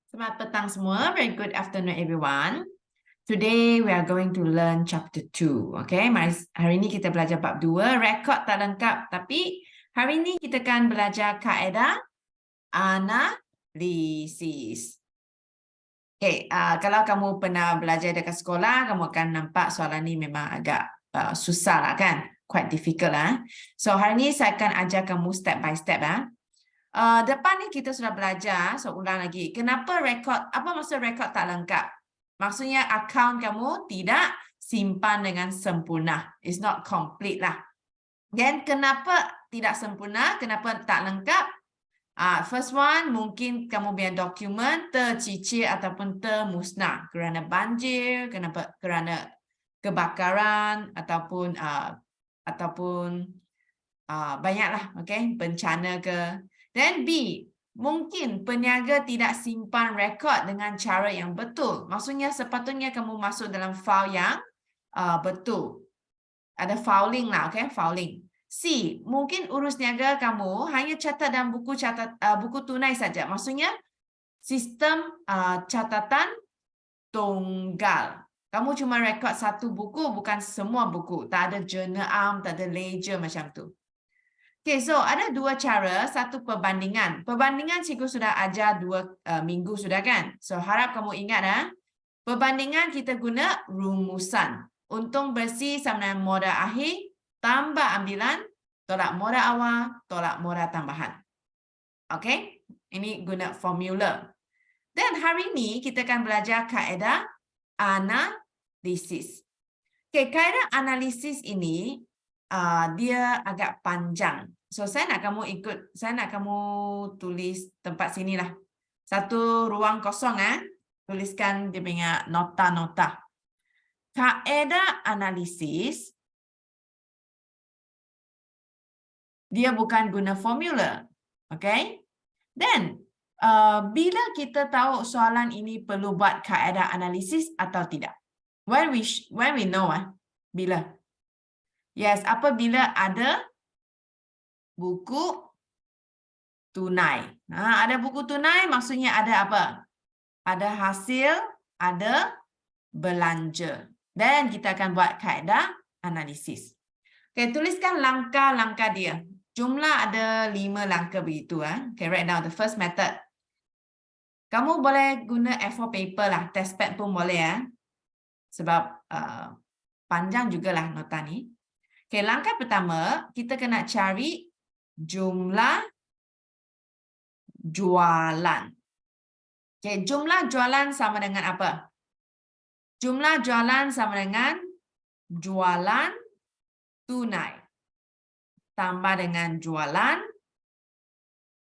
Selamat petang semua. Very good afternoon, everyone. Today we are going to learn chapter 2. Okay, hari ini kita belajar bab 2. Rekod tak lengkap, tapi hari ini kita akan belajar kaedah analisis. Okay, kalau kamu pernah belajar dekat sekolah, kamu akan nampak soalan ni memang agak susah lah kan? Quite difficult lah. So hari ini saya akan ajar kamu step by step lah. Depan ni kita sudah belajar, so ulang lagi. Kenapa rekod, apa maksud rekod tak lengkap? Maksudnya akaun kamu tidak simpan dengan sempurna. It's not complete lah. Dan kenapa tidak sempurna? Kenapa tak lengkap? First one, mungkin kamu punya dokumen tercicir ataupun termusnah kerana banjir, kerana kebakaran ataupun banyaklah, okay, bencana ke. Dan B, mungkin peniaga tidak simpan rekod dengan cara yang betul. Maksudnya sepatutnya kamu masuk dalam file yang betul. Ada filing lah, okay, filing. C, mungkin urus niaga kamu hanya catat dalam buku tunai saja. Maksudnya sistem catatan tunggal. Kamu cuma rekod satu buku, bukan semua buku. Tak ada journal arm, tak ada ledger macam tu. Okay, so ada dua cara, satu perbandingan. Perbandingan cikgu sudah ajar 2 minggu sudah kan? So harap kamu ingat perbandingan kita guna rumusan. Untung bersih sama dengan modal akhir, tambah ambilan, tolak modal awal, tolak modal tambahan. Okay, ini guna formula. Dan hari ini kita akan belajar kaedah analisis. Okay, kaedah analisis ini dia agak panjang. So saya nak kamu tulis tempat sinilah. Satu ruang kosong tuliskan dia punya nota-nota. Kaedah analisis dia bukan guna formula. Okay? Dan bila kita tahu soalan ini perlu buat kaedah analisis atau tidak? When we know bila? Yes, apabila ada buku tunai. Ada buku tunai maksudnya ada apa? Ada hasil, ada belanja. Dan kita akan buat kaedah analisis. Okay, tuliskan langkah-langkah dia. Jumlah ada 5 langkah begitu. Okay, write down the first method. Kamu boleh guna A4 paper lah. Test pad pun boleh sebab panjang jugalah nota ni. Okay, langkah pertama, kita kena cari jumlah jualan. Okay, jumlah jualan sama dengan apa? Jumlah jualan sama dengan jualan tunai. Tambah dengan jualan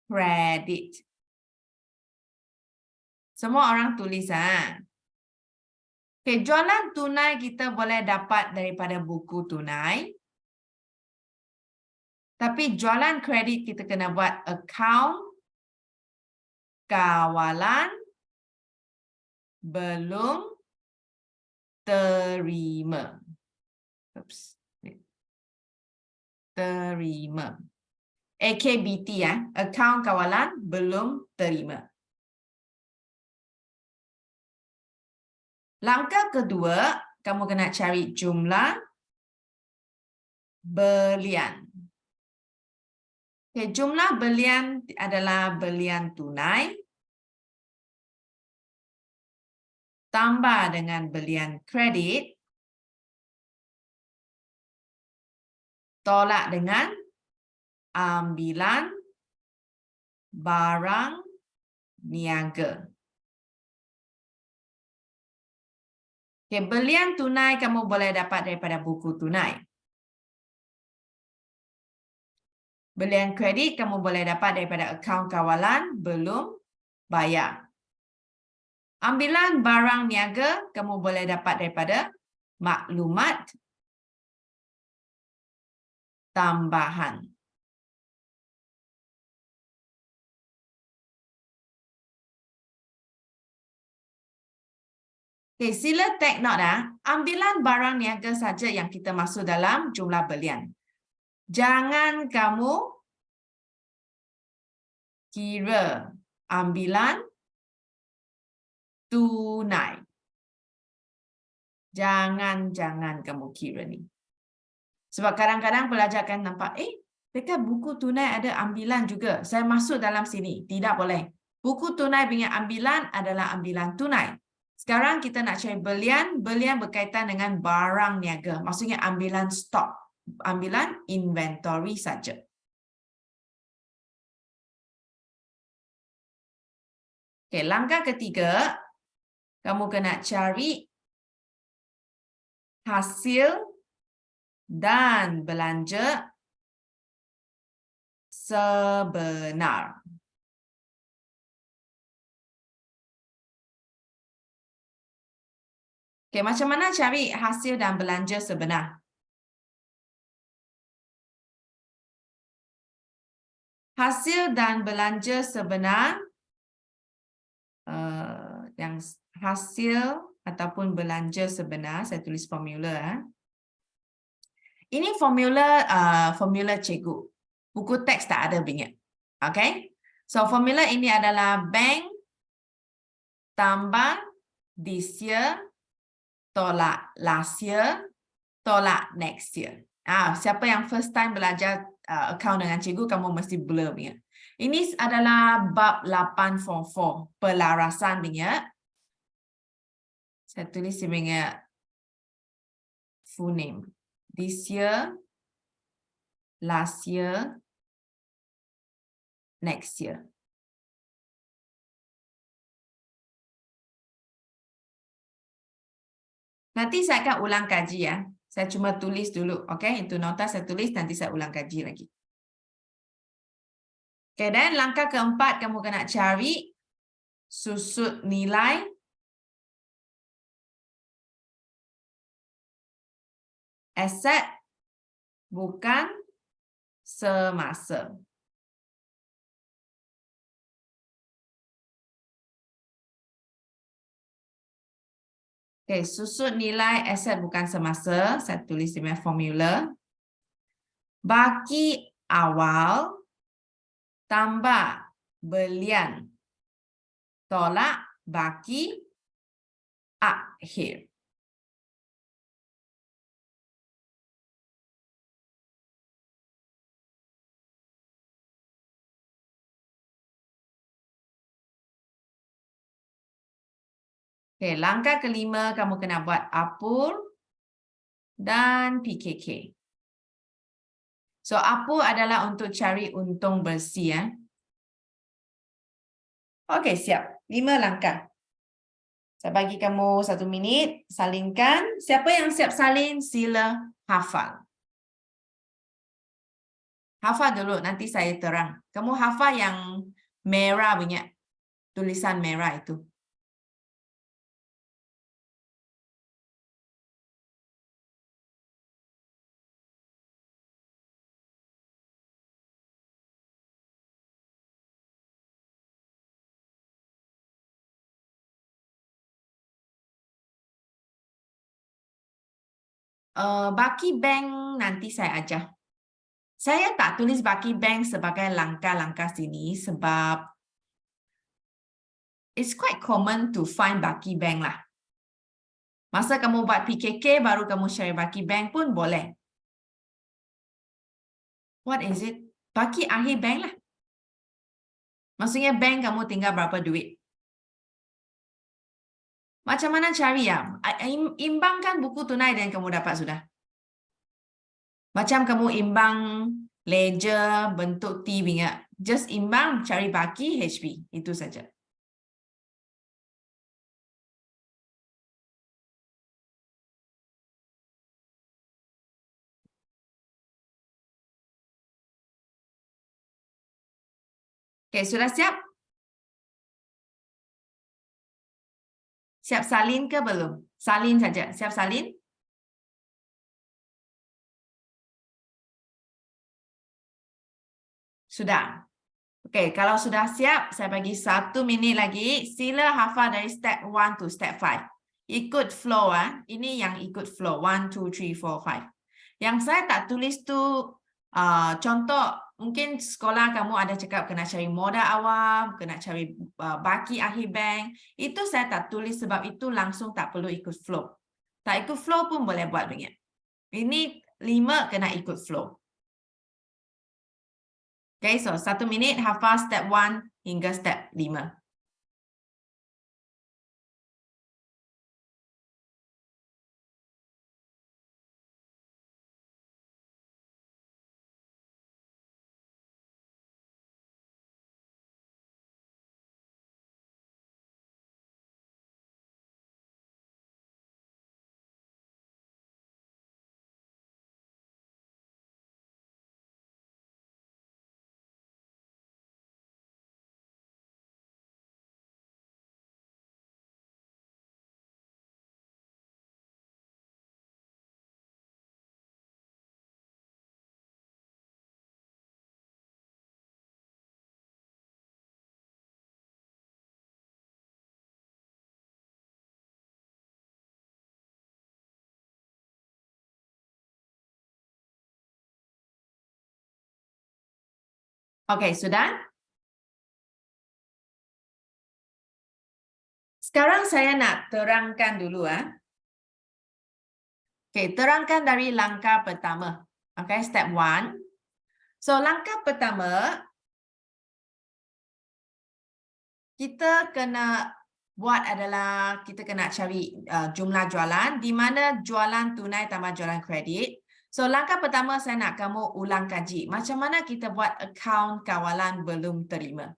kredit. Semua orang tulis. Okay, jualan tunai kita boleh dapat daripada buku tunai. Tapi jualan kredit kita kena buat akaun kawalan belum terima. Terima. AKBT akaun kawalan belum terima. Langkah kedua, kamu kena cari jumlah belian. Okay, jumlah belian adalah belian tunai tambah dengan belian kredit tolak dengan ambilan barang niaga. Okay, belian tunai kamu boleh dapat daripada buku tunai. Belian kredit kamu boleh dapat daripada akaun kawalan belum bayar. Ambilan barang niaga kamu boleh dapat daripada maklumat tambahan. Okay, sila take note ambilan barang niaga saja yang kita masuk dalam jumlah belian. Jangan kamu kira ambilan tunai. Jangan kamu kira ni. Sebab kadang-kadang pelajar akan nampak, dekat buku tunai ada ambilan juga. Saya masuk dalam sini. Tidak boleh. Buku tunai punya ambilan adalah ambilan tunai. Sekarang kita nak cari belian. Belian berkaitan dengan barang niaga. Maksudnya ambilan stok. Ambilan inventory saja. Okay, langkah ketiga, kamu kena cari hasil dan belanja sebenar. Okay, macam mana cari hasil dan belanja sebenar? Hasil dan belanja sebenar, yang hasil ataupun belanja sebenar, saya tulis formula. Ini formula cikgu. Buku teks tak ada bingat. Okay? So, formula ini adalah bank tambah this year tolak last year tolak next year. Siapa yang first time belajar account dengan cikgu, kamu mesti blur bingat. Ini adalah bab 844, pelarasan bingat. Saya tulis bingat full name. This year, last year, next year. Nanti saya akan ulang kaji ya. Saya cuma tulis dulu, okay? Itu nota saya tulis, nanti saya ulang kaji lagi. Okay, dan langkah keempat, kamu kena cari susut nilai aset bukan semasa. Okay, susut nilai aset bukan semasa, saya tulis di formula. Baki awal tambah belian tolak baki akhir. Okay, langkah kelima, kamu kena buat apur dan PKK. So, apur adalah untuk cari untung bersih. Ya. Okay, siap. 5 langkah. Saya bagi kamu 1 minit, salinkan. Siapa yang siap salin, sila hafal. Hafal dulu, nanti saya terang. Kamu hafal yang merah punya, tulisan merah itu. Baki bank nanti saya ajar. Saya tak tulis baki bank sebagai langkah-langkah sini sebab it's quite common to find baki bank lah. Masa kamu buat PKK baru kamu share baki bank pun boleh. What is it? Baki akhir bank lah. Maksudnya bank kamu tinggal berapa duit. Macam mana cari ya? Imbangkan buku tunai dan kamu dapat sudah. Macam kamu imbang ledger bentuk T bingat. Just imbang cari baki HP. Itu saja. Okay, sudah siap? Siap salin ke belum? Salin saja. Siap salin? Sudah. Oke, kalau sudah siap, saya bagi 1 minit lagi. Sila hafal dari step 1 to step 5. Ikut flow. Ini yang ikut flow. 1, 2, 3, 4, 5. Yang saya tak tulis tu Contoh, mungkin sekolah kamu ada cakap kena cari modal awam, kena cari baki akhir bank. Itu saya tak tulis sebab itu langsung tak perlu ikut flow. Tak ikut flow pun boleh buat begini. Ini 5 kena ikut flow. Okay, so 1 minit hafal step 1 hingga step 5. Okay, sudah? Sekarang saya nak terangkan dulu. Okay, terangkan dari langkah pertama. Okay, step 1. So, langkah pertama, kita kena buat adalah kita kena cari jumlah jualan di mana jualan tunai tambah jualan kredit. So, langkah pertama saya nak kamu ulang kaji. Macam mana kita buat akaun kawalan belum terima.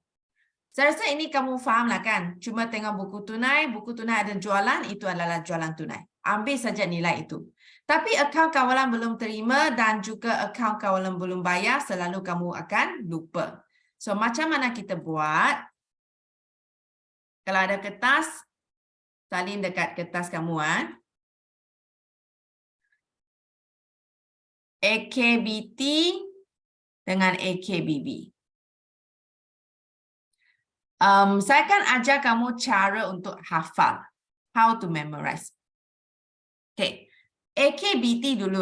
Saya rasa ini kamu faham lah kan? Cuma tengok buku tunai ada jualan, itu adalah jualan tunai. Ambil saja nilai itu. Tapi akaun kawalan belum terima dan juga akaun kawalan belum bayar, selalu kamu akan lupa. So, macam mana kita buat? Kalau ada kertas, salin dekat kertas kamu. AKBT dengan AKBB. Saya akan ajar kamu cara untuk hafal. How to memorize. Okay. AKBT dulu.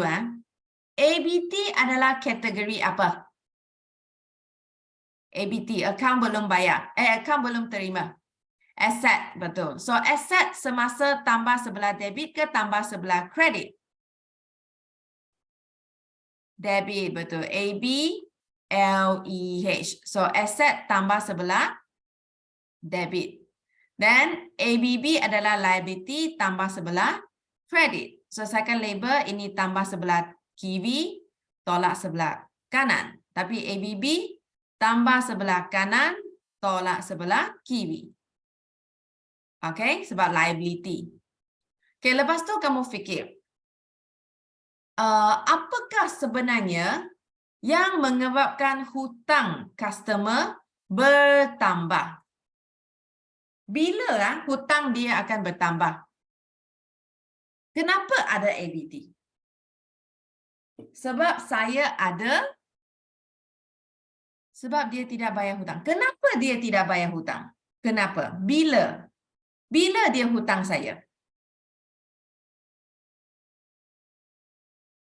ABT adalah kategori apa? ABT, account belum bayar. Account belum terima. Asset, betul. So, asset semasa tambah sebelah debit ke tambah sebelah kredit? Debit, betul. ABLEH. So, asset tambah sebelah debit. Dan ABB adalah liability tambah sebelah credit. So, saya akan label ini tambah sebelah kiri, tolak sebelah kanan. Tapi ABB tambah sebelah kanan, tolak sebelah kiri. Okay, sebab liability. Okay, lepas tu kamu fikir, apakah sebenarnya yang menyebabkan hutang customer bertambah? Bila hutang dia akan bertambah? Kenapa ada ABT? Sebab sebab dia tidak bayar hutang. Kenapa dia tidak bayar hutang? Kenapa? Bila dia hutang saya?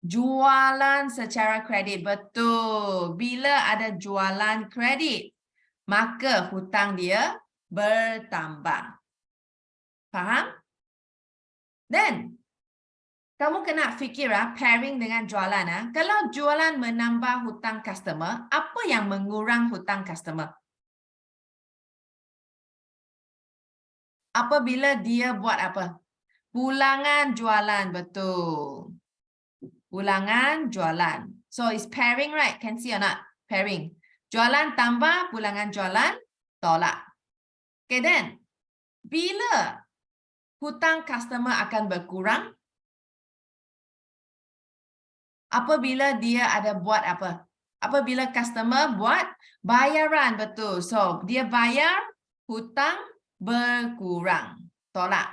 Jualan secara kredit, betul. Bila ada jualan kredit, maka hutang dia bertambah. Faham? Dan kamu kena fikir pairing dengan jualan. Kalau jualan menambah hutang customer, apa yang mengurang hutang customer? Apabila dia buat apa? Pulangan jualan, betul. Pulangan jualan. So, it's pairing, right? Can see or not? Pairing. Jualan tambah, pulangan jualan, tolak. Okay, then. Bila hutang customer akan berkurang? Apabila dia ada buat apa? Apabila customer buat bayaran, betul. So, dia bayar, hutang berkurang. Tolak.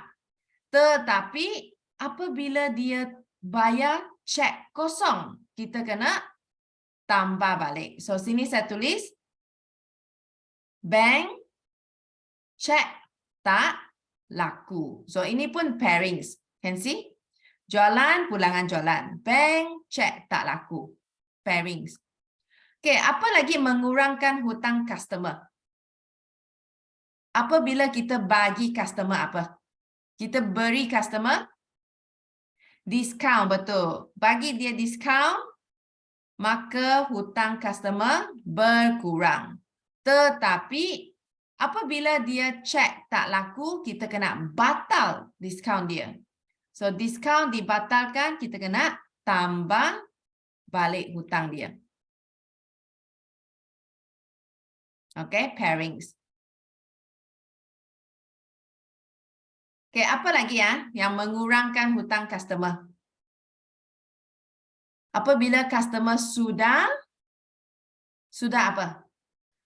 Tetapi, apabila dia bayar cek kosong, kita kena tambah balik. So, sini saya tulis bank cek tak laku. So, ini pun pairings. Can see? Jualan, pulangan jualan. Bank cek tak laku. Pairings. Okey, apa lagi mengurangkan hutang customer? Apabila kita bagi customer apa? Kita beri customer diskaun, betul. Bagi dia diskaun, maka hutang customer berkurang. Tetapi apabila dia cek tak laku, kita kena batal diskaun dia. So, diskaun dibatalkan, kita kena tambah balik hutang dia. Okay, pairings. Okay, apa lagi ya yang mengurangkan hutang customer? Apabila customer sudah apa?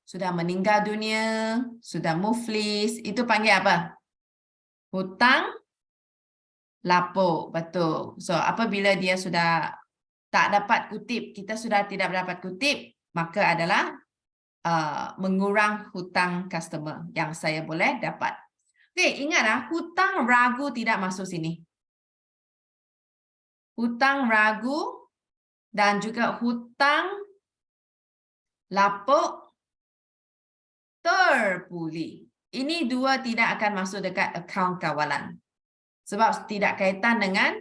Sudah meninggal dunia, sudah muflis, itu panggil apa? Hutang lapuk, betul. So, apabila dia sudah tak dapat kutip, kita sudah tidak dapat kutip, maka adalah mengurang hutang customer yang saya boleh dapat. Okey, ingatlah, hutang ragu tidak masuk sini. Hutang ragu dan juga hutang lapuk terpuli. Ini dua tidak akan masuk dekat akaun kawalan. Sebab tidak kaitan dengan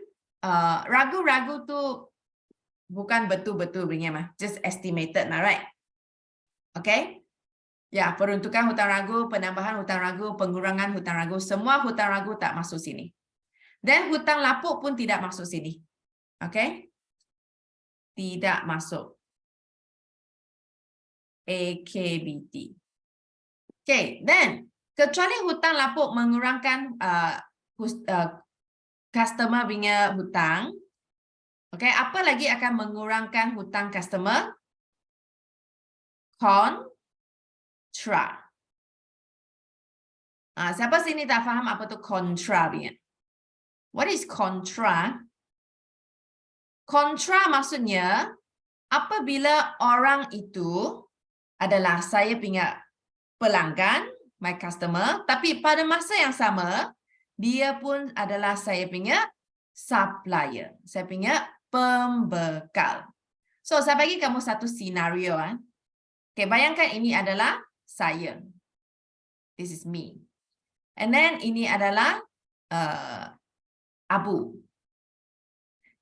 ragu-ragu tu bukan betul-betul punya mah. Just estimated lah, right? Okay? Ya, peruntukan hutang ragu, penambahan hutang ragu, pengurangan hutang ragu, semua hutang ragu tak masuk sini. Dan hutang lapuk pun tidak masuk sini. Okay? Tidak masuk. AKBT. Okay, then kecuali hutang lapuk mengurangkan customer punya hutang. Okay, apa lagi akan mengurangkan hutang customer? Kontra. Siapa sini tak faham apa tu kontra punya? What is kontra? Kontra maksudnya apabila orang itu adalah saya punya pelanggan, my customer, tapi pada masa yang sama dia pun adalah saya punya supplier, saya punya pembekal. So, saya bagi kamu satu senario. Okay, bayangkan ini adalah saya. This is me. And then ini adalah Abu.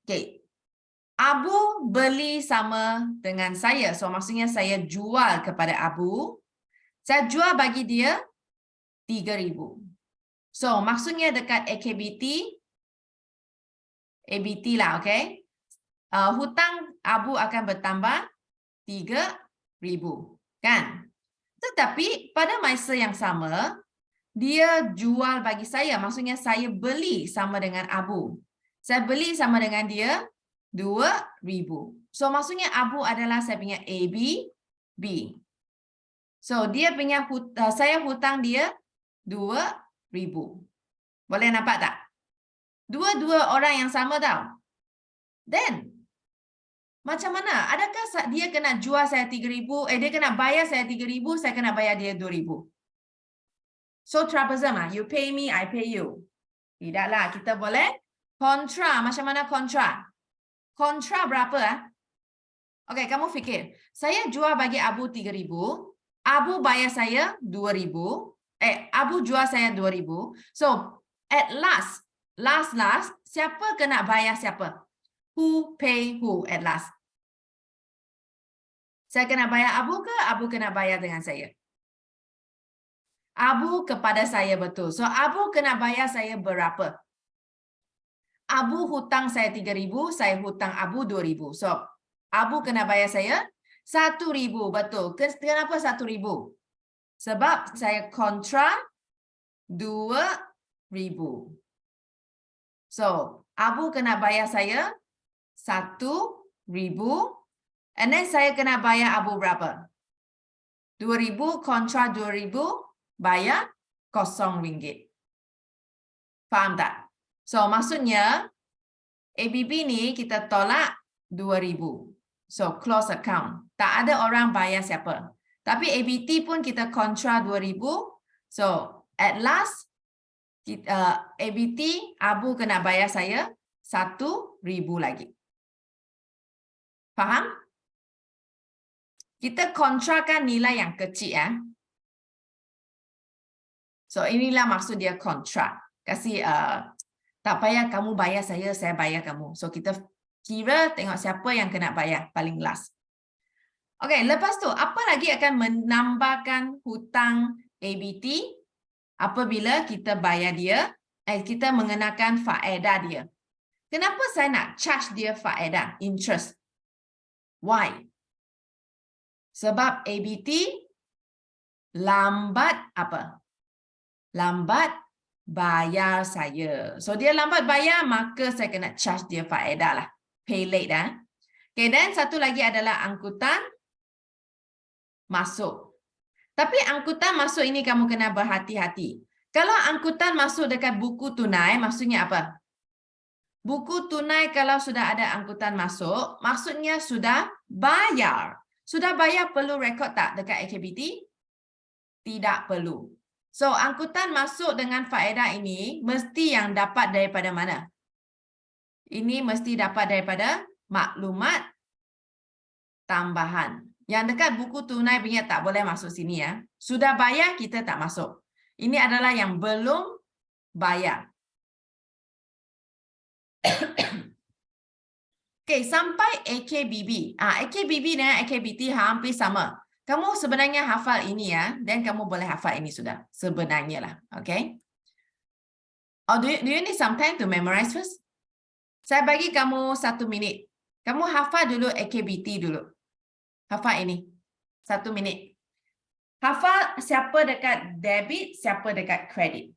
Okay. Abu beli sama dengan saya. So, maksudnya saya jual kepada Abu. Saya jual bagi dia 3,000. So, maksudnya dekat ABT lah, okay? Hutang Abu akan bertambah 3,000. Kan? Tetapi pada masa yang sama, dia jual bagi saya. Maksudnya saya beli sama dengan Abu. Saya beli sama dengan dia 2,000. So, maksudnya Abu adalah saya punya AB, B. So, dia punya saya hutang dia 2,000. Boleh nampak tak? Dua-dua orang yang sama tau. Then, macam mana? Adakah dia kena jual saya 3,000? Dia kena bayar saya 3,000, saya kena bayar dia 2,000. So, troublesome lah. You pay me, I pay you. Tidaklah, kita boleh kontra. Macam mana kontra? Kontra berapa? Okey, kamu fikir. Saya jual bagi Abu 3,000. Abu bayar saya 2,000. Abu jual saya 2,000. So, at last, siapa kena bayar siapa? Who pay who at last? Saya kena bayar Abu ke Abu kena bayar dengan saya? Abu kepada saya, betul. So, Abu kena bayar saya berapa? Abu hutang saya 3,000, saya hutang Abu 2,000. So, Abu kena bayar saya 1,000, betul. Kenapa 1,000? Sebab saya kontra 2,000. So, Abu kena bayar saya 1,000. And then saya kena bayar Abu berapa? 2,000 kontra 2,000, bayar RM0. Faham tak? So, maksudnya ABB ni kita tolak 2,000. So, close account. Tak ada orang bayar siapa. Tapi ABT pun kita kontra 2,000. So, at last, ABT, Abu kena bayar saya 1,000 lagi. Faham? Kita kontrakan nilai yang kecil ya. So inilah maksud dia kontrak. Kasih tak payah kamu bayar saya bayar kamu. So kita kira tengok siapa yang kena bayar paling last. Okey, lepas tu apa lagi akan menambahkan hutang ABT apabila kita bayar dia, kita mengenakan faedah dia. Kenapa saya nak charge dia faedah, interest? Why? Sebab ABT lambat apa? Lambat bayar saya. So dia lambat bayar, maka saya kena charge dia faedah lah. Pay late dah. Okay, dan satu lagi adalah angkutan masuk. Tapi angkutan masuk ini kamu kena berhati-hati. Kalau angkutan masuk dekat buku tunai, maksudnya apa? Buku tunai kalau sudah ada angkutan masuk, maksudnya sudah bayar. Sudah bayar perlu rekod tak dekat AKBT? Tidak perlu. So, angkutan masuk dengan faedah ini mesti yang dapat daripada mana? Ini mesti dapat daripada maklumat tambahan. Yang dekat buku tunai punya tak boleh masuk sini ya. Sudah bayar, kita tak masuk. Ini adalah yang belum bayar. Okey, sampai AKBB. AKBB dengan AKBT hampir sama. Kamu sebenarnya hafal ini ya, dan kamu boleh hafal ini sudah. Sebenarnya lah, okay? Oh, do you need some time to memorize first? Saya bagi kamu 1 minit. Kamu hafal dulu AKBT dulu. Hafal ini. 1 minit. Hafal siapa dekat debit, siapa dekat kredit.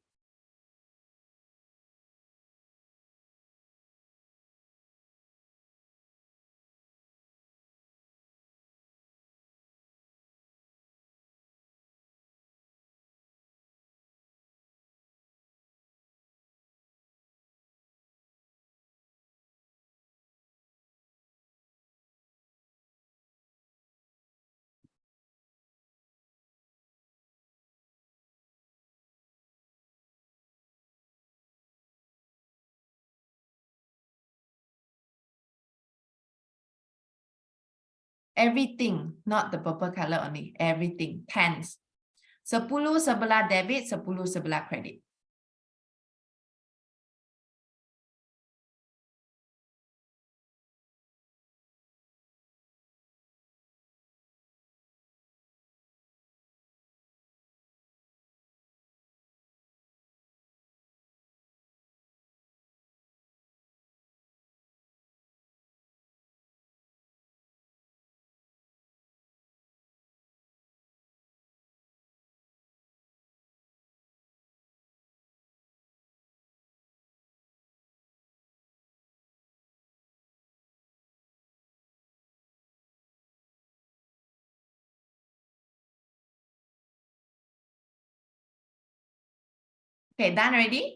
Everything, not the purple color only. Everything, tens. 10 sebelah debit, 10 sebelah kredit. Okay, done already?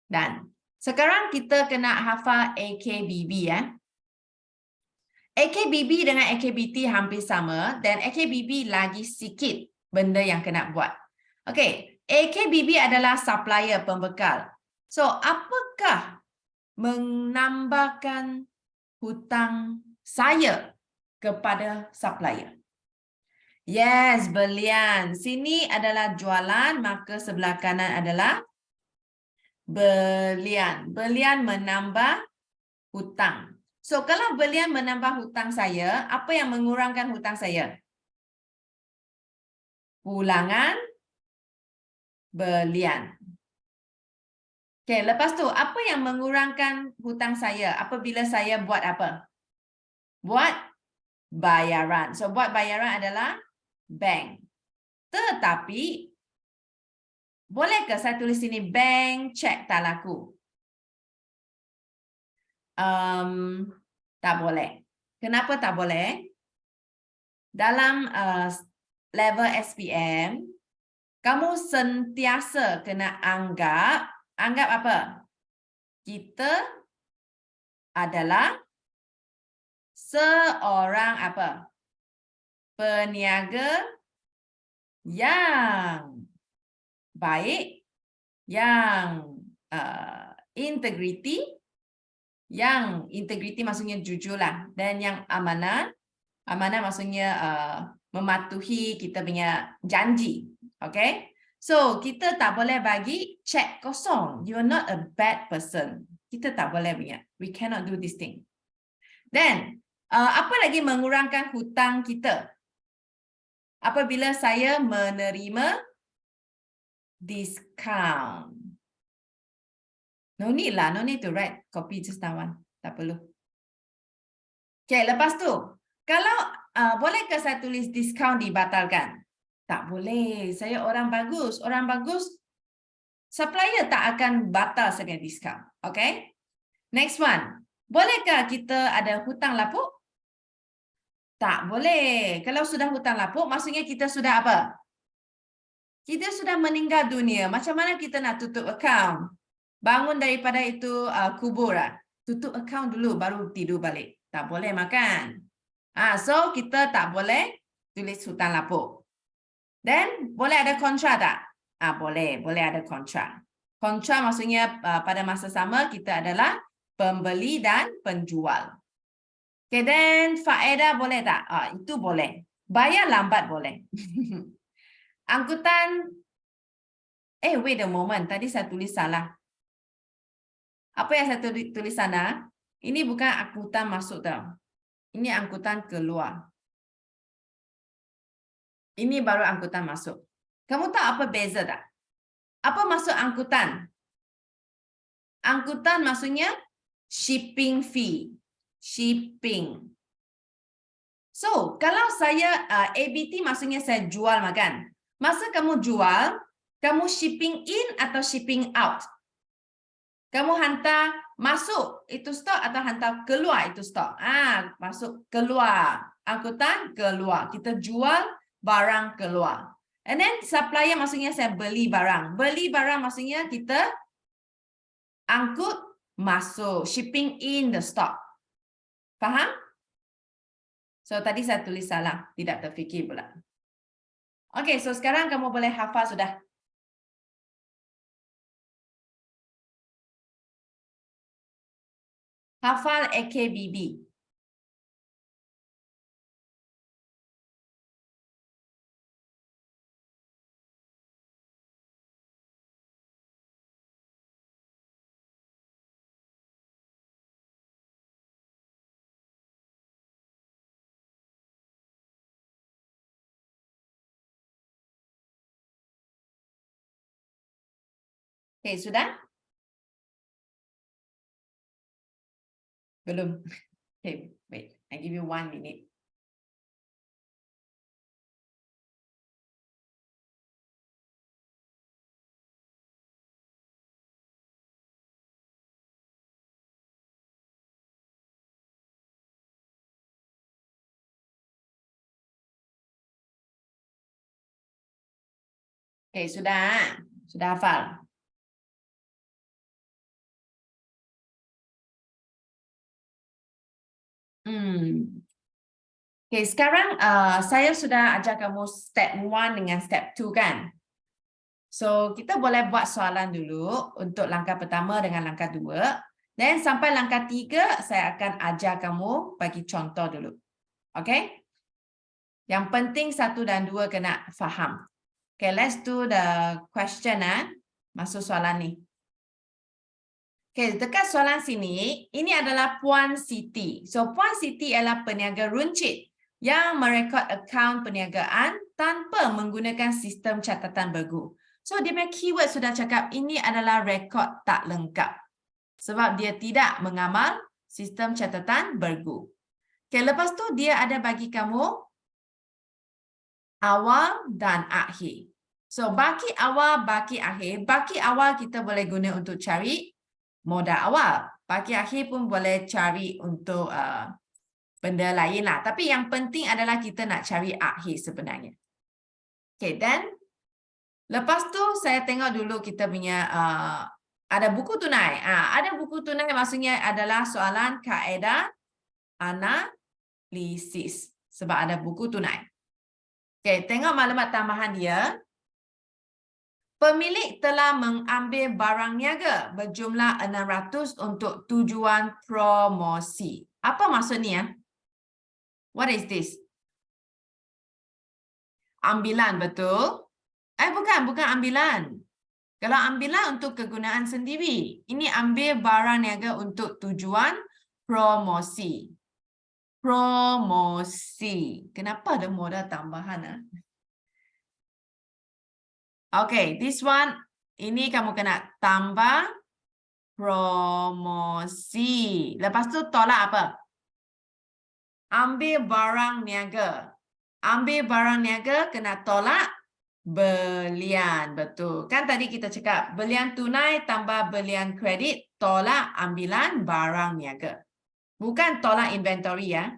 Done. Sekarang kita kena hafal AKBB ya. AKBB dengan AKBT hampir sama dan AKBB lagi sikit benda yang kena buat. Okay, AKBB adalah supplier pembekal. So, apakah menambahkan hutang saya kepada supplier? Yes, belian. Sini adalah jualan, maka sebelah kanan adalah belian. Belian menambah hutang. So, kalau belian menambah hutang saya, apa yang mengurangkan hutang saya? Pulangan belian. Okay, lepas tu, apa yang mengurangkan hutang saya apabila saya buat apa? Buat bayaran. So, buat bayaran adalah bank. Tetapi, bolehkah saya tulis sini bank cek tak laku? Tak boleh. Kenapa tak boleh? Dalam level SPM, kamu sentiasa kena anggap apa? Kita adalah seorang apa? Peniaga yang baik, yang integriti, Yang integriti maksudnya jujur lah. Dan yang amanah, amanah maksudnya mematuhi kita punya janji. Okay? So, kita tak boleh bagi cek kosong. You are not a bad person. Kita tak boleh punya. We cannot do this thing. Then, apa lagi mengurangkan hutang kita? Apabila saya menerima discount. No need lah, no need to write copy just that one. Tak perlu. Okay, lepas tu, kalau bolehkah saya tulis discount dibatalkan? Tak boleh. Saya orang bagus. Orang bagus, supplier tak akan batal dengan discount. Okay? Next one. Bolehkah kita ada hutang lapuk? Tak boleh. Kalau sudah hutang lapuk, maksudnya kita sudah apa? Kita sudah meninggal dunia. Macam mana kita nak tutup account? Bangun daripada itu kubur. Tutup account dulu, baru tidur balik. Tak boleh makan. So, kita tak boleh tulis hutang lapuk. Then, boleh ada kontra tak? Boleh ada kontra. Kontra maksudnya pada masa sama kita adalah pembeli dan penjual. Okay, then faedah boleh tak? Itu boleh. Bayar lambat boleh. Angkutan, wait a moment. Tadi saya tulis salah. Apa yang saya tulis sana? Ini bukan angkutan masuk tau. Ini angkutan keluar. Ini baru angkutan masuk. Kamu tahu apa beza tak? Apa maksud angkutan? Angkutan maksudnya shipping fee. Shipping. So, kalau saya ABT maksudnya saya jual makan. Masa kamu jual, kamu shipping in atau shipping out? Kamu hantar masuk itu stok atau hantar keluar itu stok? Masuk keluar. Angkutan keluar. Kita jual barang keluar. And then supplier maksudnya saya beli barang. Beli barang maksudnya kita angkut masuk. Shipping in the stock. Faham? So tadi saya tulis salah. Tidak terfikir pula. Okay, so sekarang kamu boleh hafal sudah. Hafal AKBB. Okay, sudah? Belum. Okay, wait. I give you 1 minute. Okay, sudah. Sudah hafal. Okay, sekarang saya sudah ajar kamu step 1 dengan step 2 kan? So, kita boleh buat soalan dulu untuk langkah pertama dengan langkah 2. Dan sampai langkah 3, saya akan ajar kamu bagi contoh dulu. Okay? Yang penting 1 dan 2 kena faham. Okay, let's do the question. Masuk soalan ni. Okay, dekat soalan sini, ini adalah Puan Siti. So, Puan Siti adalah peniaga runcit yang merekod akaun perniagaan tanpa menggunakan sistem catatan bergu. So, dia punya keyword sudah cakap ini adalah rekod tak lengkap. Sebab dia tidak mengamal sistem catatan bergu. Okay, lepas tu dia ada bagi kamu awal dan akhir. So, baki awal, baki akhir. Baki awal kita boleh guna untuk cari modal awal. Baki akhir pun boleh cari untuk benda lain lah. Tapi yang penting adalah kita nak cari akhir sebenarnya. Okay, then lepas tu saya tengok dulu kita punya ada buku tunai. Ada buku tunai maksudnya adalah soalan kaedah analisis. Sebab ada buku tunai. Okay, tengok maklumat tambahan dia. Pemilik telah mengambil barang niaga berjumlah 600 untuk tujuan promosi. Apa maksud ni ya? What is this? Ambilan, betul? Bukan ambilan. Kalau ambilan untuk kegunaan sendiri, ini ambil barang niaga untuk tujuan promosi. Promosi. Kenapa ada modal tambahan? Okay, this one, ini kamu kena tambah promosi. Lepas tu tolak apa? Ambil barang niaga. Ambil barang niaga kena tolak belian, betul. Kan tadi kita cakap belian tunai tambah belian kredit, tolak ambilan barang niaga. Bukan tolak inventory ya.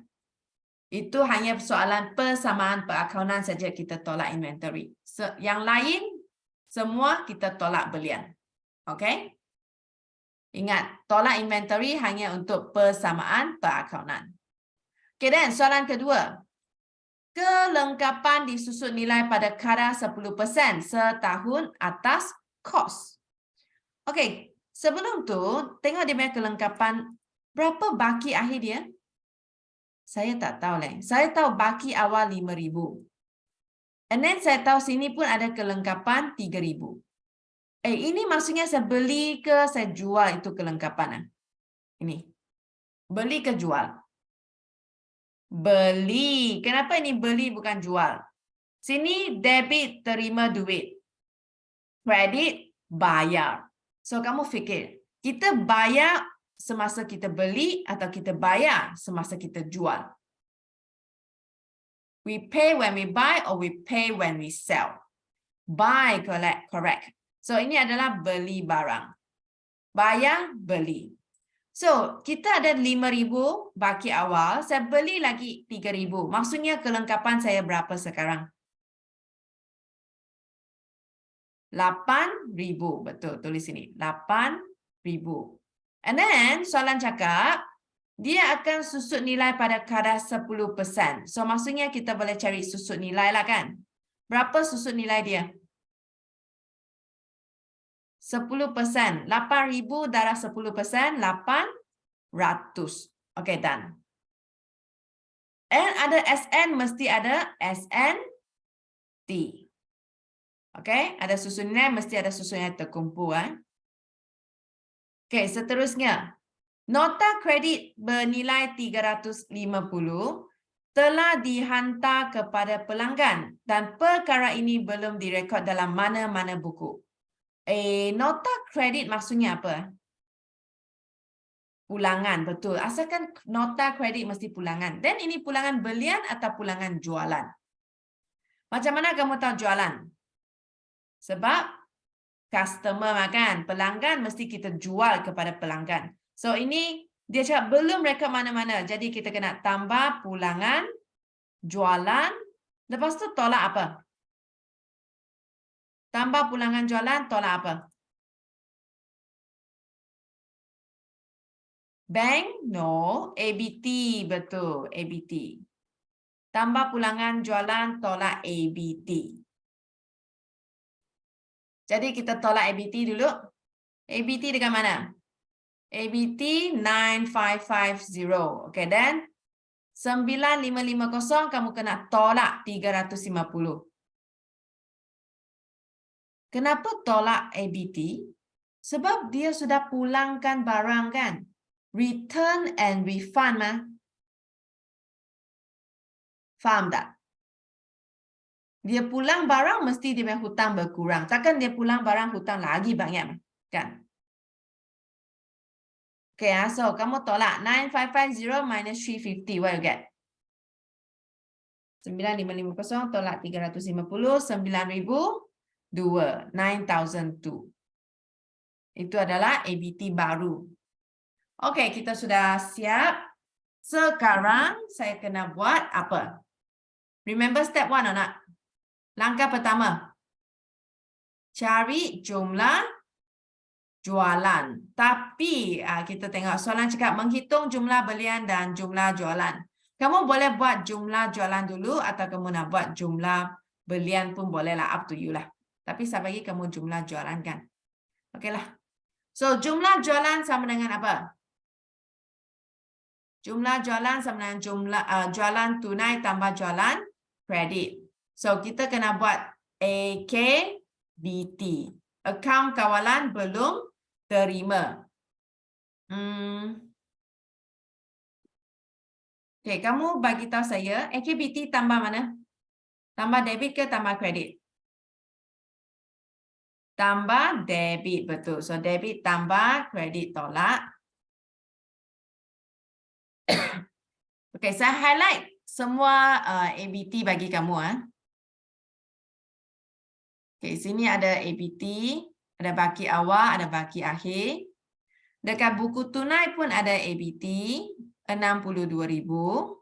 Itu hanya soalan persamaan perakaunan saja kita tolak inventory. Yang lain, semua kita tolak belian. Okay? Ingat, tolak inventory hanya untuk persamaan perakaunan. Okay, dan soalan kedua. Kelengkapan disusun nilai pada kadar 10% setahun atas kos. Okey, sebelum tu tengok dia punya kelengkapan berapa baki akhir dia? Saya tak tahu leh. Saya tahu baki awal 5,000. And then saya tahu sini pun ada kelengkapan 3,000. Ini maksudnya saya beli ke saya jual itu kelengkapan? Ini. Beli ke jual? Beli. Kenapa ini beli bukan jual? Sini debit terima duit. Kredit bayar. So kamu fikir, kita bayar semasa kita beli atau kita bayar semasa kita jual? We pay when we buy or we pay when we sell? Buy, correct. So ini adalah beli barang. Bayar, beli. So, kita ada 5,000 baki awal, saya beli lagi 3,000. Maksudnya kelengkapan saya berapa sekarang? 8,000. Betul, tulis sini. 8,000. And then, soalan cakap, dia akan susut nilai pada kadar 10%. So, maksudnya kita boleh cari susut nilai lah kan? Berapa susut nilai dia? 10%. 8,000 darah 10%, 800. Okay, done. And ada SN, mesti ada SNT. Okay, ada susun nilai, mesti ada susun nilai terkumpul. Okay, seterusnya. Nota kredit bernilai 350 telah dihantar kepada pelanggan dan perkara ini belum direkod dalam mana-mana buku. Nota kredit maksudnya apa? Pulangan, betul. Asalkan nota kredit mesti pulangan. Dan ini pulangan belian atau pulangan jualan? Macam mana kamu tahu jualan? Sebab customer makan, pelanggan mesti kita jual kepada pelanggan. So ini dia cakap belum rekod mana-mana. Jadi kita kena tambah pulangan, jualan. Lepas tu tolak apa? Tambah pulangan jualan, tolak apa? Bank? No. ABT, betul. ABT. Tambah pulangan jualan, tolak ABT. Jadi kita tolak ABT dulu. ABT dekat mana? ABT 9550. Okay, dan 9550 kamu kena tolak 350. Kenapa tolak ABT? Sebab dia sudah pulangkan barang kan? Return and refund mah. Faham tak? Dia pulang barang mesti dia punya hutang berkurang. Takkan dia pulang barang hutang lagi banyak kan? Okay, so kamu tolak 9550 minus 350. What you get? 9550 tolak 350, 9,002, 9,002. Itu adalah ABT baru. Okey, kita sudah siap. Sekarang saya kena buat apa? Remember step 1 or not? Langkah pertama. Cari jumlah jualan. Tapi kita tengok soalan cakap menghitung jumlah belian dan jumlah jualan. Kamu boleh buat jumlah jualan dulu atau kamu nak buat jumlah belian pun boleh lah. Up to you lah. Tapi saya bagi kamu jumlah jualan kan. Okeylah. So, jumlah jualan sama dengan apa? Jumlah jualan sama dengan jualan tunai tambah jualan kredit. So, kita kena buat AKBT. Akaun kawalan belum terima. Okay, kamu bagi tahu saya, AKBT tambah mana? Tambah debit ke tambah kredit? Tambah debit, betul. So, debit tambah kredit tolak. Okay, saya highlight semua ABT bagi kamu. Okay, sini ada ABT, ada baki awal, ada baki akhir. Dekat buku tunai pun ada ABT, 62,000.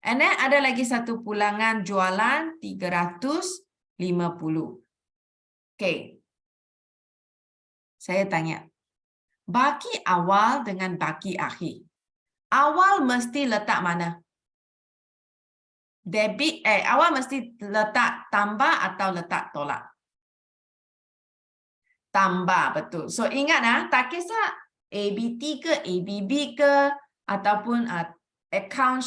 And then ada lagi satu pulangan jualan 350. Okay. Saya tanya, baki awal dengan baki akhir. Awal mesti letak mana? Debit, awal mesti letak tambah atau letak tolak? Tambah, betul. So ingat tak kisah ABT ke, ABB ke, ataupun account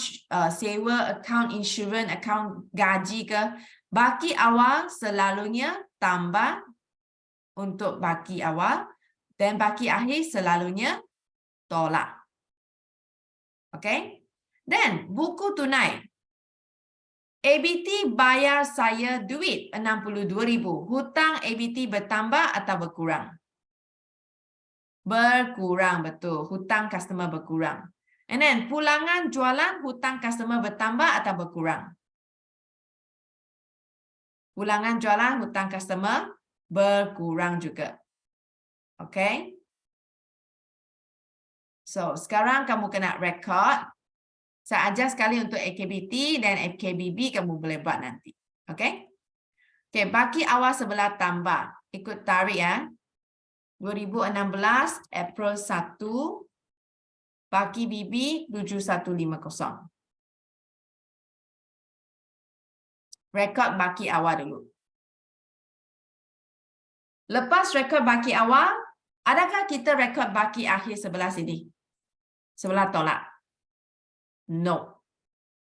sewa, account insurance, account gaji ke, baki awal selalunya tambah untuk baki awal dan baki akhir selalunya tolak. Okay? Dan buku tunai. ABT bayar saya duit 62,000. Hutang ABT bertambah atau berkurang? Berkurang, betul. Hutang customer berkurang. And then pulangan jualan hutang customer bertambah atau berkurang? Pulangan jualan hutang customer berkurang juga. Okay? So, sekarang kamu kena record. Saya ajar sekali untuk AKBT dan AKBB kamu boleh buat nanti. Okay? Okay, baki awal sebelah tambah. Ikut tarik ya. 2016 April 1 baki BB 7150. Rekod baki awal dulu. Lepas rekod baki awal, adakah kita rekod baki akhir sebelah sini? Sebelah tolak? No.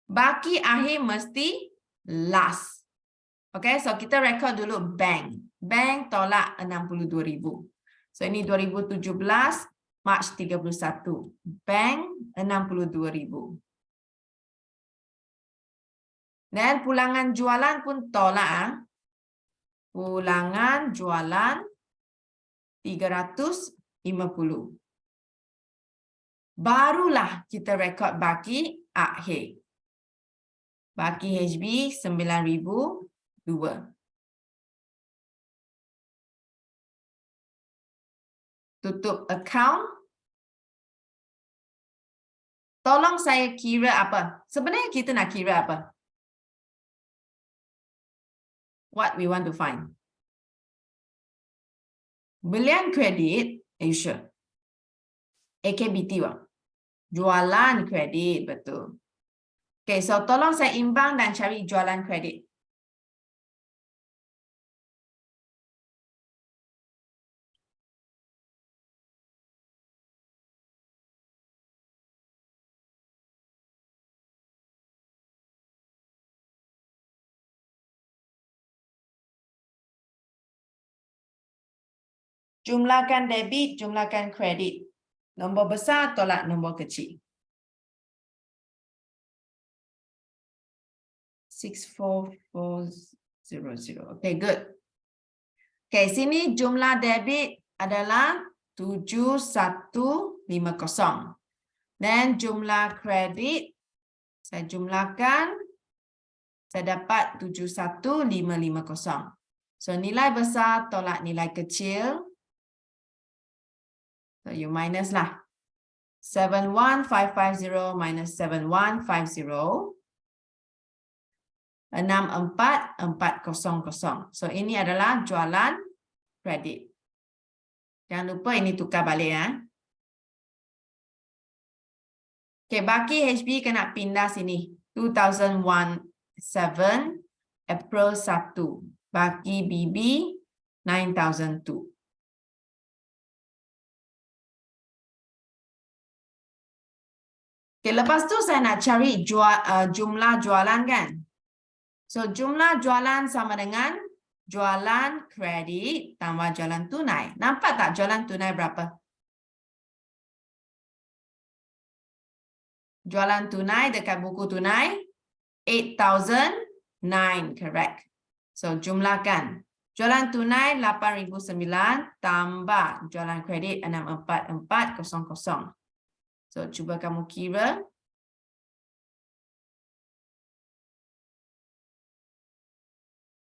Baki akhir mesti last. Okay, so kita rekod dulu bank. Bank tolak 62,000. So ini 2017 Mac 31. Bank 62,000. Dan pulangan jualan pun tolak. Pulangan jualan 350. Barulah kita rekod baki akhir. Baki HB 9,002. Tutup account. Tolong saya kira apa? Sebenarnya kita nak kira apa? What we want to find? Belian kredit, are you sure? AKBT wah. Jualan kredit, betul. Okay, so tolong saya imbang dan cari jualan kredit. Jumlahkan debit, jumlahkan kredit. Nombor besar tolak nombor kecil. 64400. Okay, good. Okay, sini jumlah debit adalah 7150. Dan jumlah kredit, saya jumlahkan, saya dapat 71550. So, nilai besar tolak nilai kecil. So, you minus lah. 71550 minus 7150. 64400. So, ini adalah jualan kredit. Jangan lupa ini tukar balik ya. Okay, baki HB kena pindah sini. 2017 April 1. Baki BB 9,002. Okay, lepas tu saya nak cari jumlah jualan kan. So, jumlah jualan sama dengan jualan kredit tambah jualan tunai. Nampak tak jualan tunai berapa? Jualan tunai dekat buku tunai 8,009, correct. So, jumlahkan. Jualan tunai 8,009 tambah jualan kredit 64400. So, cuba kamu kira.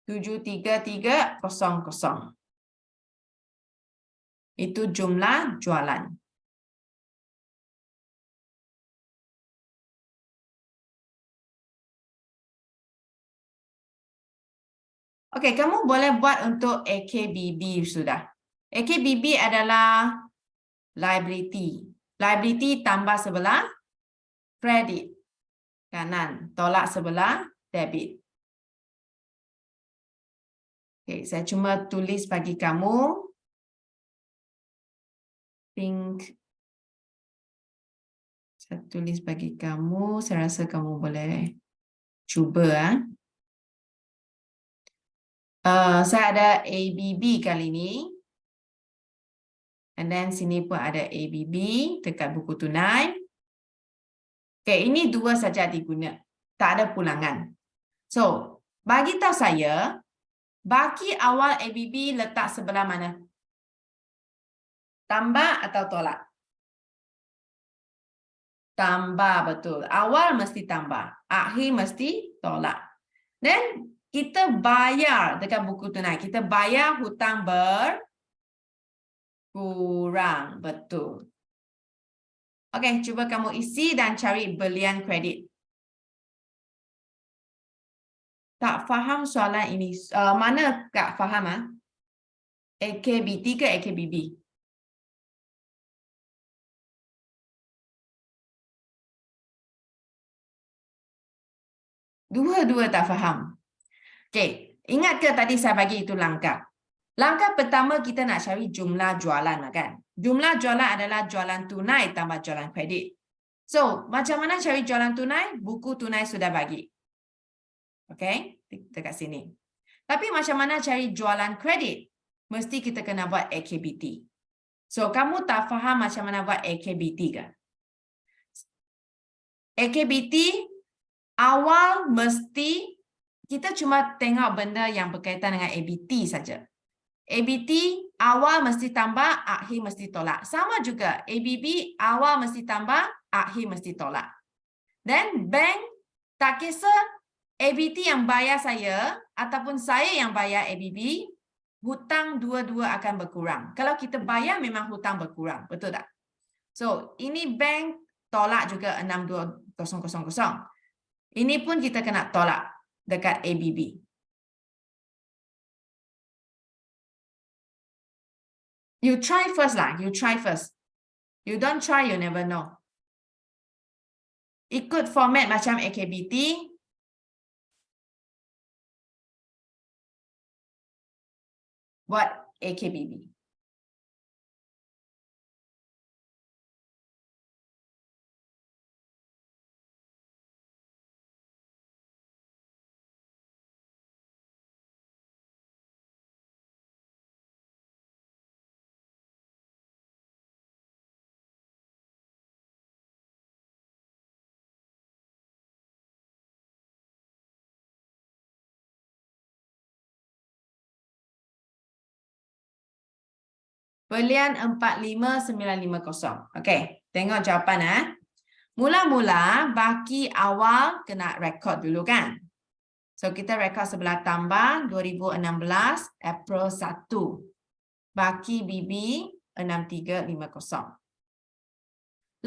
$73300. Itu jumlah jualan. Okey, kamu boleh buat untuk AKBB sudah. AKBB adalah liability. Liability tambah sebelah kredit kanan, tolak sebelah debit. Okey, saya cuma tulis bagi kamu. Saya tulis bagi kamu. Saya rasa kamu boleh cuba. Saya ada ABB kali ini. And then sini pun ada ABB dekat buku tunai. Okay, ini dua saja diguna. Tak ada pulangan. So, bagi tahu saya, baki awal ABB letak sebelah mana? Tambah atau tolak? Tambah, betul. Awal mesti tambah. Akhir mesti tolak. Then, kita bayar dekat buku tunai. Kita bayar hutang kurang, betul. Okey, cuba kamu isi dan cari belian kredit. Tak faham soalan ini. Mana tak faham? AKBT ke AKBB? Dua-dua tak faham. Okey, ingat ke tadi saya bagi itu langkah? Langkah pertama kita nak cari jumlah jualan kan? Jumlah jualan adalah jualan tunai tambah jualan kredit. So, macam mana cari jualan tunai? Buku tunai sudah bagi. Okey, dekat sini. Tapi macam mana cari jualan kredit? Mesti kita kena buat AKBT. So, kamu tak faham macam mana buat AKBT ke? AKBT awal mesti kita cuma tengok benda yang berkaitan dengan ABT saja. ABT awal mesti tambah, akhir mesti tolak. Sama juga ABB awal mesti tambah, akhir mesti tolak. Dan bank tak kisah ABT yang bayar saya ataupun saya yang bayar ABB, hutang dua-dua akan berkurang. Kalau kita bayar memang hutang berkurang, betul tak? So, ini bank tolak juga 62,000. Ini pun kita kena tolak dekat ABB. You try first lah. You try first. You don't try, you never know. Ikut format macam AKBT. Buat AKBB. Belian 45950. Okey, tengok jawapan. Mula-mula baki awal kena rekod dulu kan. So kita rekod sebelah tambah 2016 April 1. Baki BB 6350.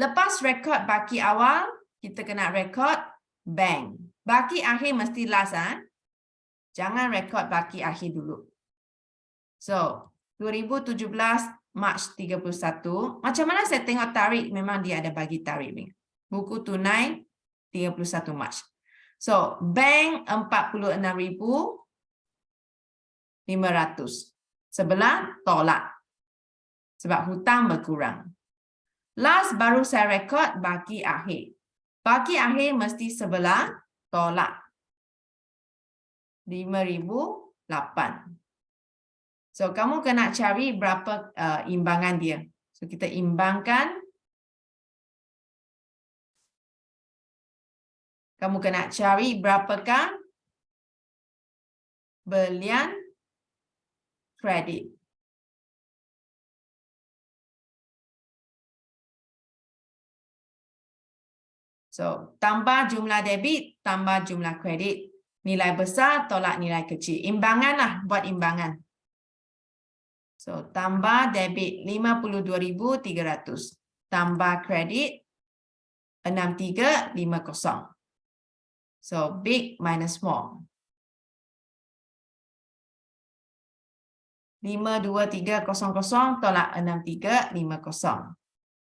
Lepas rekod baki awal, kita kena rekod bank. Baki akhir mesti last. Jangan rekod baki akhir dulu. So 2017 Mac 31. Macam mana saya tengok tarikh? Memang dia ada bagi tarikh. Buku tunai 31 Mac. So, bank 46,500. Sebelah tolak. Sebab hutang berkurang. Last baru saya rekod baki akhir. Baki akhir mesti sebelah tolak. 5,008. So, kamu kena cari berapa imbangan dia. So, kita imbangkan. Kamu kena cari berapakah belian kredit. So, tambah jumlah debit, tambah jumlah kredit. Nilai besar tolak nilai kecil. Imbangan lah, buat imbangan. So, tambah debit 52,300. Tambah kredit 6350. So, big minus small. 52300 tolak 6350.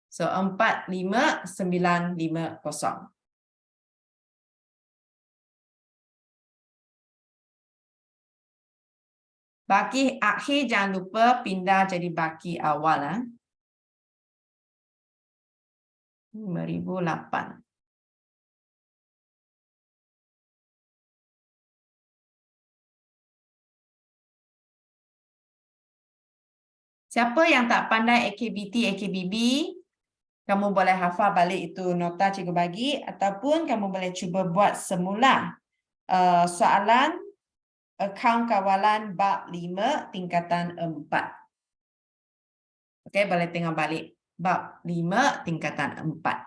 So, 45950. Baki akhir jangan lupa pindah jadi baki awal. 5,008. Siapa yang tak pandai AKBT, AKBB, kamu boleh hafal balik itu nota cikgu bagi ataupun kamu boleh cuba buat semula soalan akaun kawalan bab 5 tingkatan 4. Okey, boleh tengok balik bab 5 tingkatan 4.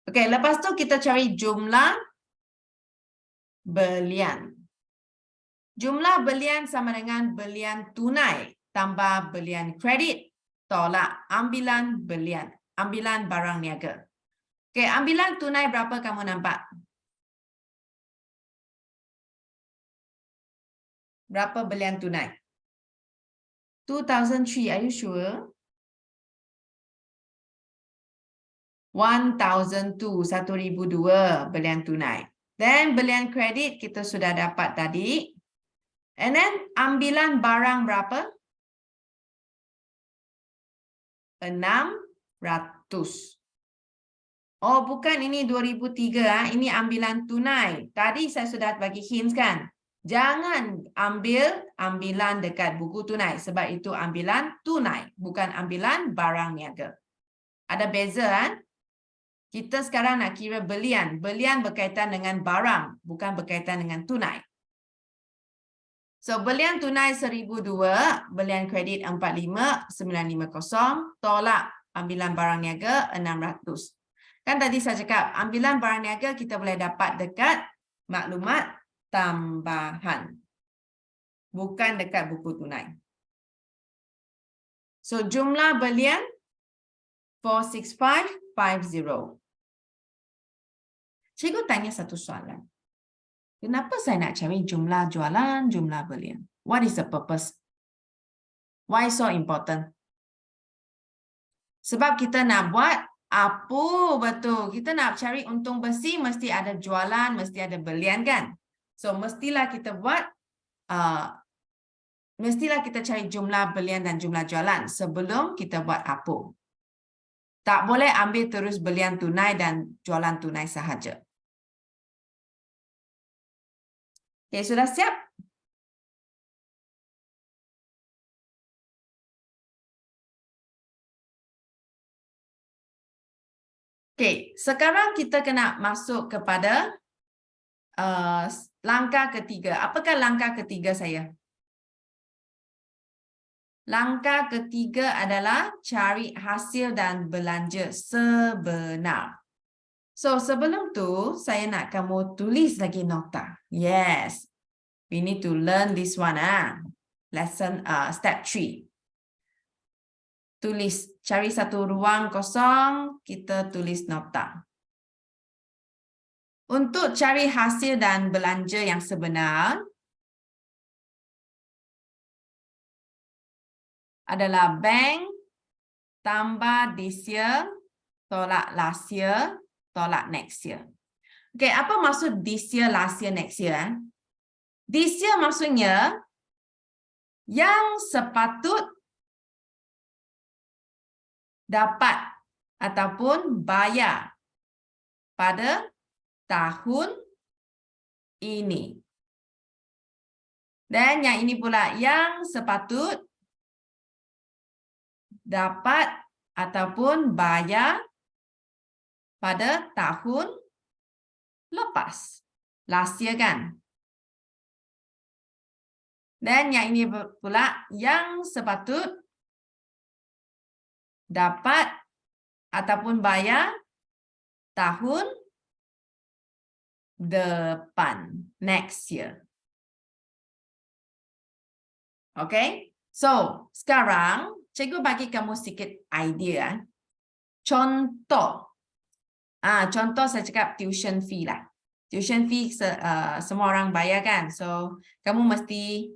Okey, lepas tu kita cari jumlah belian. Jumlah belian sama dengan belian tunai tambah belian kredit tolak ambilan belian, ambilan barang niaga. Okey, ambilan tunai berapa kamu nampak? Berapa belian tunai? 2003, are you sure? 1,002 belian tunai. Then belian kredit kita sudah dapat tadi. And then ambilan barang berapa? 600. Oh, bukan, ini 2003. Ini ambilan tunai. Tadi saya sudah bagi hints kan. Jangan ambil ambilan dekat buku tunai. Sebab itu ambilan tunai. Bukan ambilan barang niaga. Ada beza kan? Kita sekarang nak kira belian. Belian berkaitan dengan barang. Bukan berkaitan dengan tunai. So, belian tunai 1,002. Belian kredit 45,950. Tolak ambilan barang niaga 600. Kan tadi saya cakap, ambilan barang niaga kita boleh dapat dekat maklumat tambahan. Bukan dekat buku tunai. So, jumlah belian 46550. Cikgu tanya satu soalan. Kenapa saya nak cari jumlah jualan, jumlah belian? What is the purpose? Why so important? Sebab kita nak buat apa betul? Kita nak cari untung bersih, mesti ada jualan, mesti ada belian kan? So, mestilah kita buat, mestilah kita cari jumlah belian dan jumlah jualan sebelum kita buat apa. Tak boleh ambil terus belian tunai dan jualan tunai sahaja. Okey, sudah siap? Okey, sekarang kita kena masuk kepada langkah ketiga. Apakah langkah ketiga saya? Langkah ketiga adalah cari hasil dan belanja sebenar. So, sebelum tu, saya nak kamu tulis lagi nota. Yes. We need to learn this one. Lesson step 3. Tulis, cari satu ruang kosong, kita tulis nota. Untuk cari hasil dan belanja yang sebenar adalah bank tambah this year, tolak last year, tolak next year. Okay, apa maksud this year, last year, next year? This year maksudnya yang sepatut dapat ataupun bayar pada tahun ini. Dan yang ini pula yang sepatut dapat ataupun bayar pada tahun lepas. Last year kan? Dan yang ini pula yang sepatut dapat ataupun bayar tahun depan. Next year. Okay? So, sekarang cikgu bagi kamu sedikit idea. Contoh. Contoh saya cakap tuition fee lah. Tuition fee semua orang bayar kan. So, kamu mesti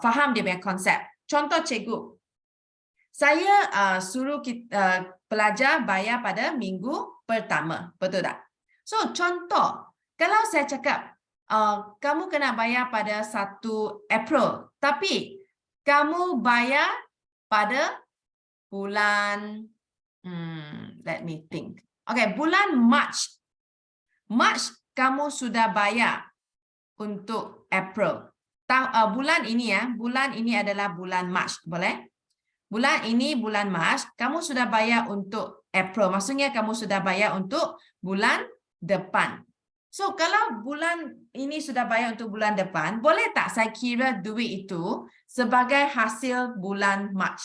faham dia punya konsep. Contoh cikgu. Saya suruh pelajar bayar pada minggu pertama. Betul tak? So, contoh. Kalau saya cakap, kamu kena bayar pada 1 April. Tapi, kamu bayar pada bulan, let me think. Okay, bulan March. March, kamu sudah bayar untuk April. Bulan ini ya, bulan ini adalah bulan March, boleh? Bulan ini bulan March, kamu sudah bayar untuk April. Maksudnya kamu sudah bayar untuk bulan depan. So, kalau bulan ini sudah bayar untuk bulan depan, boleh tak saya kira duit itu sebagai hasil bulan March?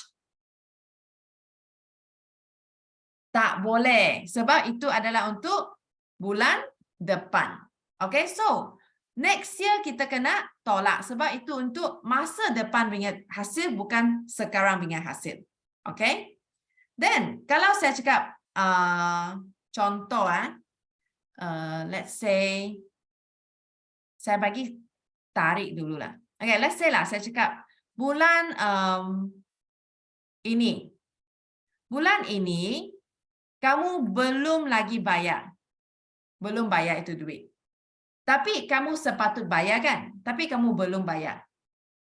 Tak boleh, sebab itu adalah untuk bulan depan. Okay, so next year kita kena tolak sebab itu untuk masa depan punya hasil, bukan sekarang punya hasil. Okay, then kalau saya cakap contoh, let's say saya bagi tarik dulu lah. Okay, let's say lah saya cakap bulan ini. Bulan ini kamu belum lagi bayar. Belum bayar itu duit. Tapi kamu sepatut bayar kan? Tapi kamu belum bayar.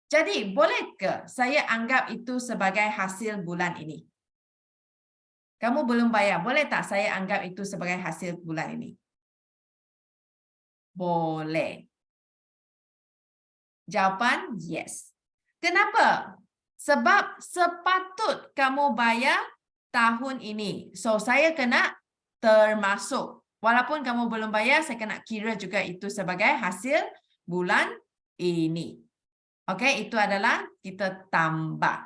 Jadi, boleh ke saya anggap itu sebagai hasil bulan ini? Kamu belum bayar. Boleh tak saya anggap itu sebagai hasil bulan ini? Boleh. Jawapan yes. Kenapa? Sebab sepatut kamu bayar tahun ini. So, saya kena termasuk. Walaupun kamu belum bayar, saya kena kira juga itu sebagai hasil bulan ini. Okay, itu adalah kita tambah.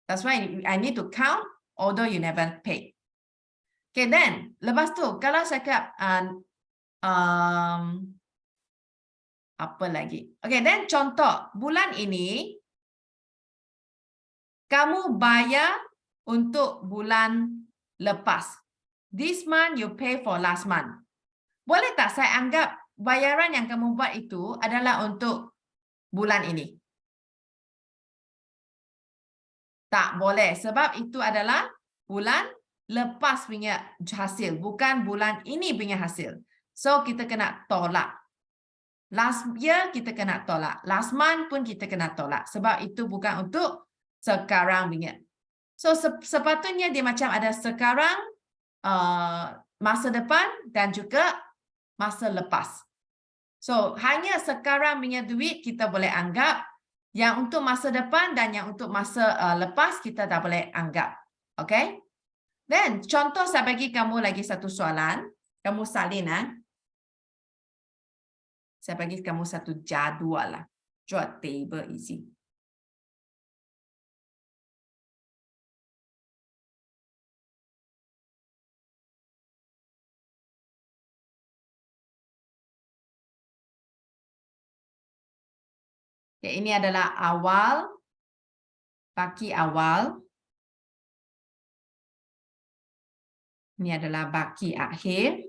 That's why I need to count, although you never pay. Okay, then, lepas tu, kalau saya cakap, apa lagi? Okay, then contoh, bulan ini, kamu bayar untuk bulan lepas. This month you pay for last month. Boleh tak saya anggap bayaran yang kamu buat itu adalah untuk bulan ini? Tak boleh, sebab itu adalah bulan lepas punya hasil, bukan bulan ini punya hasil. So, kita kena tolak. Last year kita kena tolak. Last month pun kita kena tolak. Sebab itu bukan untuk sekarang punya. So, sepatutnya dia macam ada sekarang, masa depan dan juga masa lepas. So, hanya sekarang punya duit kita boleh anggap, yang untuk masa depan dan yang untuk masa lepas kita tak boleh anggap. Okay? Then, contoh saya bagi kamu lagi satu soalan. Kamu salin. Saya bagi kamu satu jadual lah. Draw table easy. Okay, ini adalah awal, baki awal. Ini adalah baki akhir.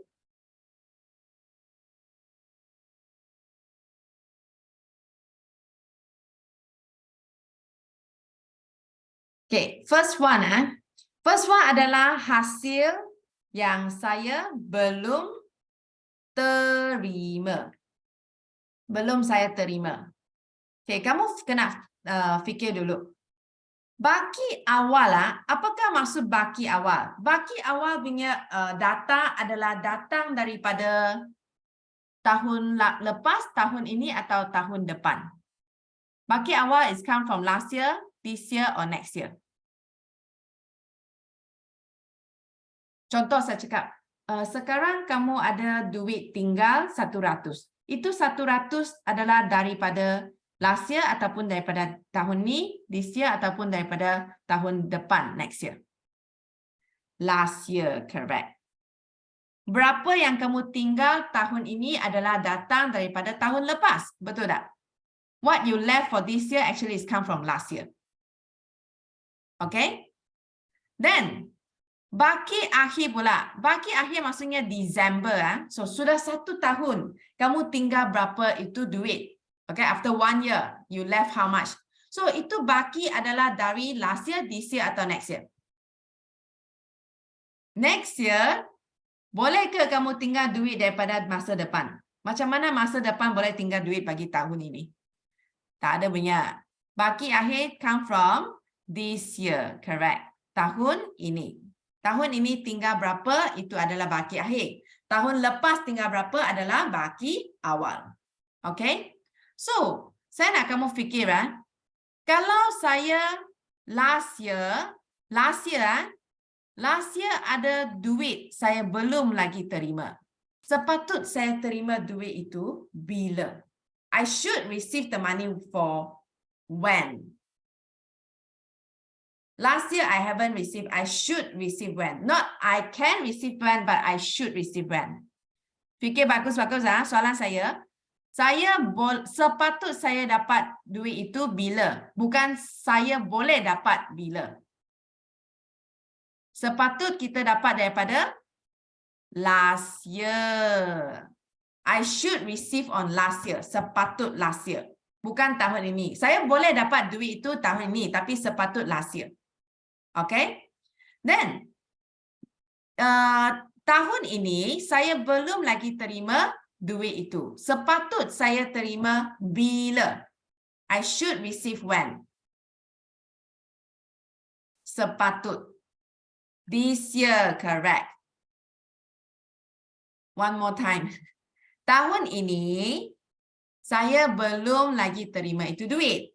Okay, first one. First one adalah hasil yang saya belum terima. Belum saya terima. Okay, kamu kena fikir dulu. Baki awal, apakah maksud baki awal? Baki awal punya data adalah datang daripada tahun lepas, tahun ini atau tahun depan. Baki awal is come from last year, this year or next year. Contoh saya cakap, sekarang kamu ada duit tinggal 100. Itu 100 adalah daripada last year ataupun daripada tahun ni, this year ataupun daripada tahun depan, next year. Last year, correct. Berapa yang kamu tinggal tahun ini adalah datang daripada tahun lepas, betul tak? What you left for this year actually is come from last year. Okay? Then, baki akhir pula. Baki akhir maksudnya December. So, sudah 1 tahun. Kamu tinggal berapa itu duit. Okay, after 1 year, you left how much? So, itu baki adalah dari last year, this year atau next year. Next year, boleh ke kamu tinggal duit daripada masa depan? Macam mana masa depan boleh tinggal duit bagi tahun ini? Tak ada punya. Baki akhir come from this year, correct. Tahun ini. Tahun ini tinggal berapa, itu adalah baki akhir. Tahun lepas tinggal berapa adalah baki awal. Okay? So, saya nak kamu fikir, kalau saya last year ada duit saya belum lagi terima. Sepatut saya terima duit itu bila? I should receive the money for when? Last year I haven't received. I should receive when. Not I can receive when, but I should receive when. Fikir bagus-bagus soalan saya. Sepatut saya dapat duit itu bila. Bukan saya boleh dapat bila. Sepatut kita dapat daripada last year. I should receive on last year. Sepatut last year. Bukan tahun ini. Saya boleh dapat duit itu tahun ini, tapi sepatut last year. Okay? Then, tahun ini saya belum lagi terima duit itu. Sepatut saya terima bila? I should receive when? Sepatut. This year, correct. One more time. Tahun ini, saya belum lagi terima itu duit.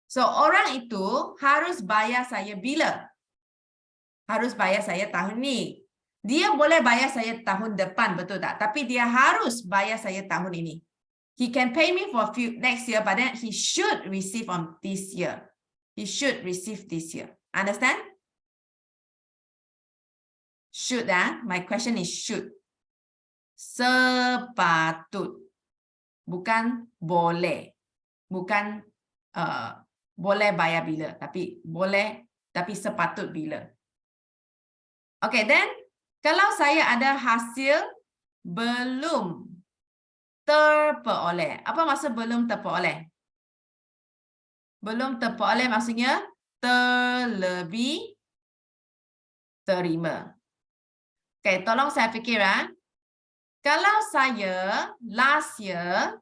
So, orang itu harus bayar saya bila? Harus bayar saya tahun ini. Dia boleh bayar saya tahun depan, betul tak? Tapi dia harus bayar saya tahun ini. He can pay me for next year, but then he should receive on this year. He should receive this year. Understand? Should, my question is should. Sepatut. Bukan boleh. Bukan boleh bayar bila. Tapi boleh, tapi sepatut bila. Okay, then kalau saya ada hasil belum terperoleh. Apa maksud belum terperoleh? Belum terperoleh maksudnya terlebih terima. Okay, tolong saya fikir. Kalau saya last year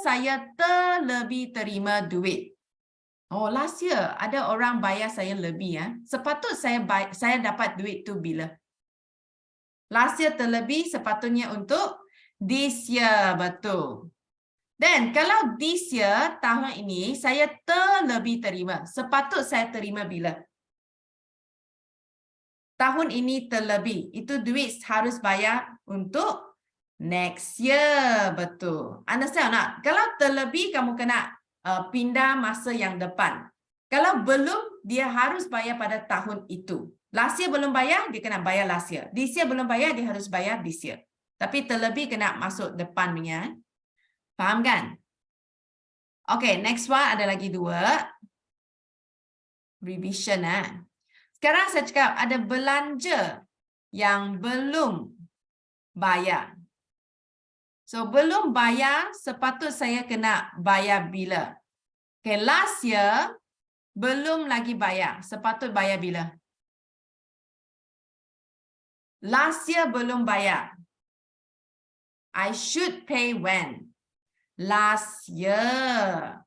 saya terlebih terima duit. Oh, last year ada orang bayar saya lebih. Sepatut saya dapat duit tu bila? Last year terlebih sepatutnya untuk this year, betul. Then, kalau this year, tahun ini, saya terlebih terima. Sepatut saya terima bila? Tahun ini terlebih. Itu duit harus bayar untuk next year, betul. Understand tak? Kalau terlebih, kamu kena pindah masa yang depan. Kalau belum, dia harus bayar pada tahun itu. Last year belum bayar, dia kena bayar last year. This year belum bayar, dia harus bayar this year. Tapi terlebih kena masuk depan punya. Faham kan? Okay, next one ada lagi 2. Revision. Sekarang saya cakap ada belanja yang belum bayar. So, belum bayar, sepatut saya kena bayar bila? Okay, last year, belum lagi bayar. Sepatut bayar bila? Last year belum bayar. I should pay when? Last year.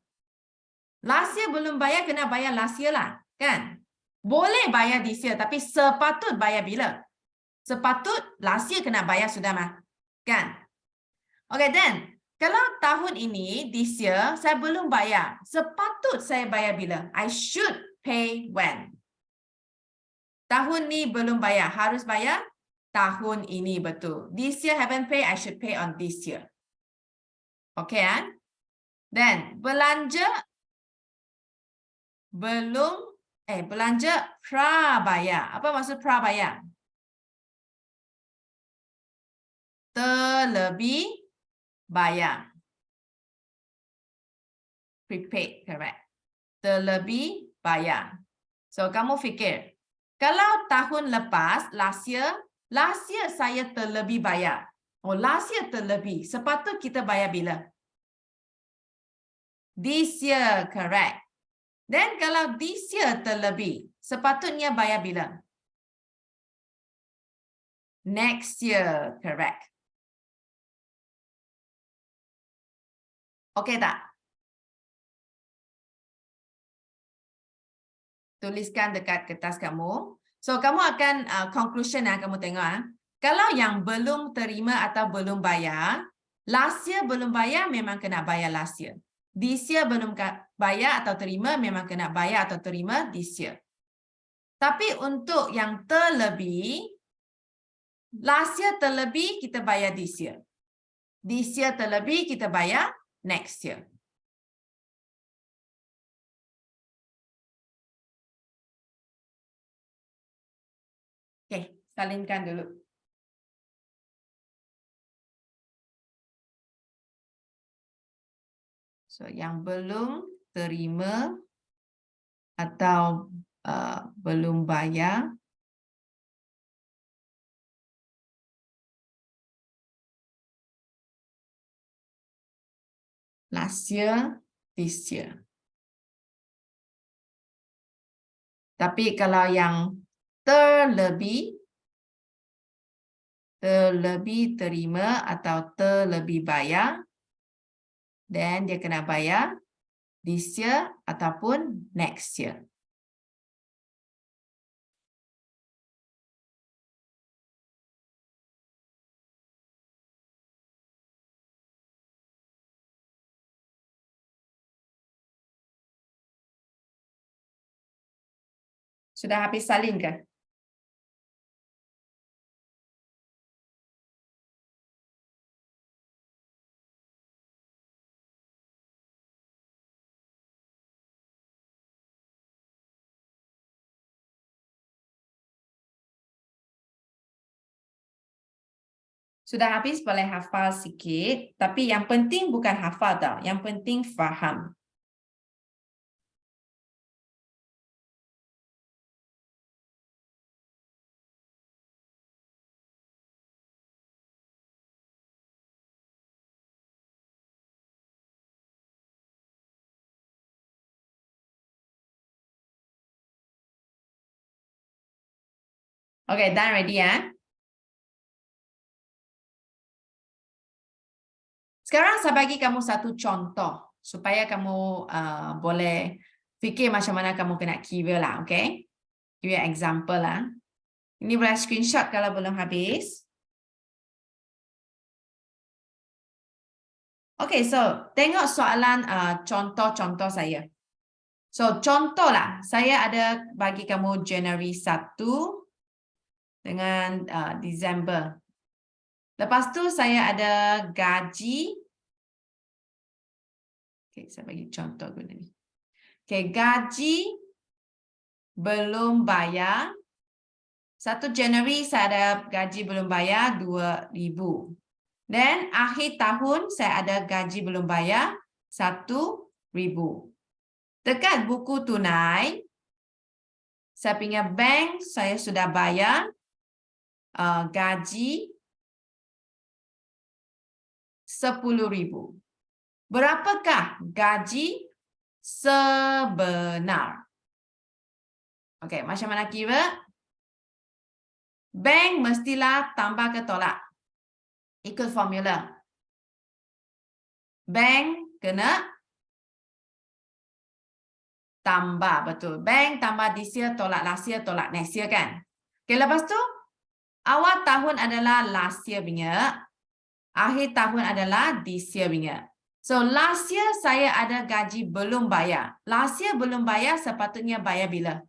Last year belum bayar, kena bayar last year lah. Kan? Boleh bayar this year, tapi sepatut bayar bila? Sepatut last year kena bayar sudah mah. Kan? Okay, then. Kalau tahun ini, this year, saya belum bayar. Sepatut saya bayar bila? I should pay when? Tahun ni belum bayar. Harus bayar? Tahun ini betul. This year haven't pay, I should pay on this year. Okay, kan? Then, belanja belanja prabayar. Apa maksud prabayar? Terlebih bayar. Prepaid, correct. Terlebih bayar. So, kamu fikir, kalau tahun lepas, last year saya terlebih bayar. Oh, last year terlebih. Sepatut kita bayar bila? This year, correct. Then kalau this year terlebih, sepatutnya bayar bila? Next year, correct. Okay tak? Tuliskan dekat kertas kamu. So, kamu akan conclusion kamu tengok. Kalau yang belum terima atau belum bayar, last year belum bayar, memang kena bayar last year. This year belum bayar atau terima, memang kena bayar atau terima this year. Tapi untuk yang terlebih, last year terlebih, kita bayar this year. This year terlebih, kita bayar next year. Okay, salinkan dulu. So, yang belum terima atau belum bayar, last year, this year. Tapi kalau yang terlebih terima atau terlebih bayar, then dia kena bayar this year ataupun next year. Sudah habis salin ke? Sudah habis, boleh hafal sikit. Tapi yang penting bukan hafal tau. Yang penting faham. Okay, done ready ya? Sekarang saya bagi kamu satu contoh supaya kamu boleh fikir macam mana kamu kena kira lah, okay? Give you an example lah. Ini boleh screenshot kalau belum habis. Okay, so tengok soalan contoh-contoh saya. So, contoh lah. Saya ada bagi kamu January 1 dengan December. Lepas tu saya ada gaji. Okay, saya bagi contoh guna ni. Okay, gaji belum bayar. 1 Januari saya ada gaji belum bayar 2,000. Dan akhir tahun saya ada gaji belum bayar 1,000. Dekat buku tunai, saya punya bank saya sudah bayar gaji 10,000. Berapakah gaji sebenar? Okey, macam mana kira? Bank mestilah tambah ke tolak? Ikut formula. Bank kena tambah, betul. Bank tambah this year, tolak last year, tolak next year kan. Okay, lepas tu, awal tahun adalah last year punya. Akhir tahun adalah this year punya. So, last year saya ada gaji belum bayar. Last year belum bayar, sepatutnya bayar bila?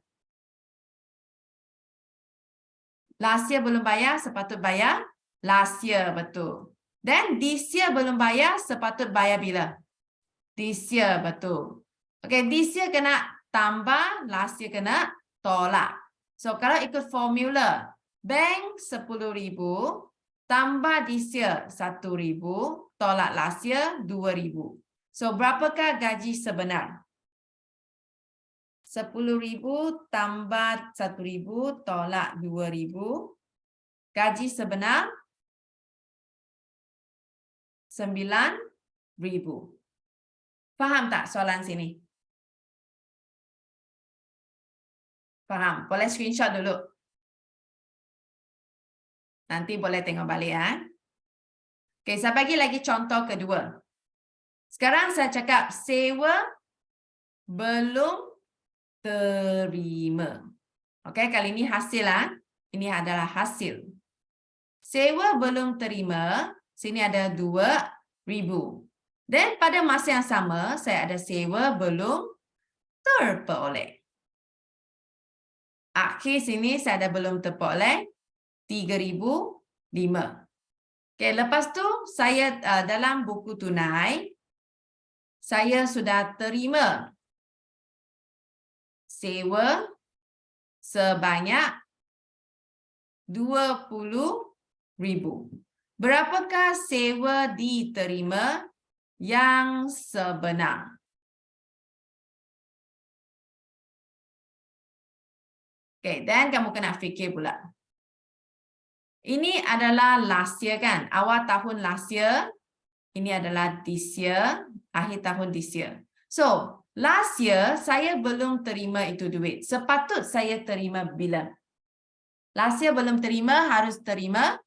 Last year belum bayar, sepatut bayar last year, betul. Then, this year belum bayar, sepatut bayar bila? This year, betul. Okay, this year kena tambah, last year kena tolak. So, kalau ikut formula, bank 10,000, tambah this year 1,000, tolak last year 2,000. So, berapakah gaji sebenar? 10,000 tambah 1,000, tolak 2,000. Gaji sebenar 9,000. Faham tak soalan sini? Faham? Boleh screenshot dulu. Nanti boleh tengok balik ya. Oke, saya bagi lagi contoh kedua. Sekarang saya cakap sewa belum terima. Oke, kali ini hasil lah. Ini adalah hasil. Sewa belum terima, sini ada 2,000. Dan pada masa yang sama, saya ada sewa belum terperoleh. Akhir sini saya ada belum terperoleh 3,005. Okay, lepas tu saya dalam buku tunai, saya sudah terima sewa sebanyak 20,000. Berapakah sewa diterima yang sebenar? Okay, dan kamu kena fikir pula. Ini adalah last year kan? Awal tahun last year. Ini adalah this year. Akhir tahun this year. So, last year saya belum terima itu duit. Sepatut saya terima bila? Last year belum terima, harus terima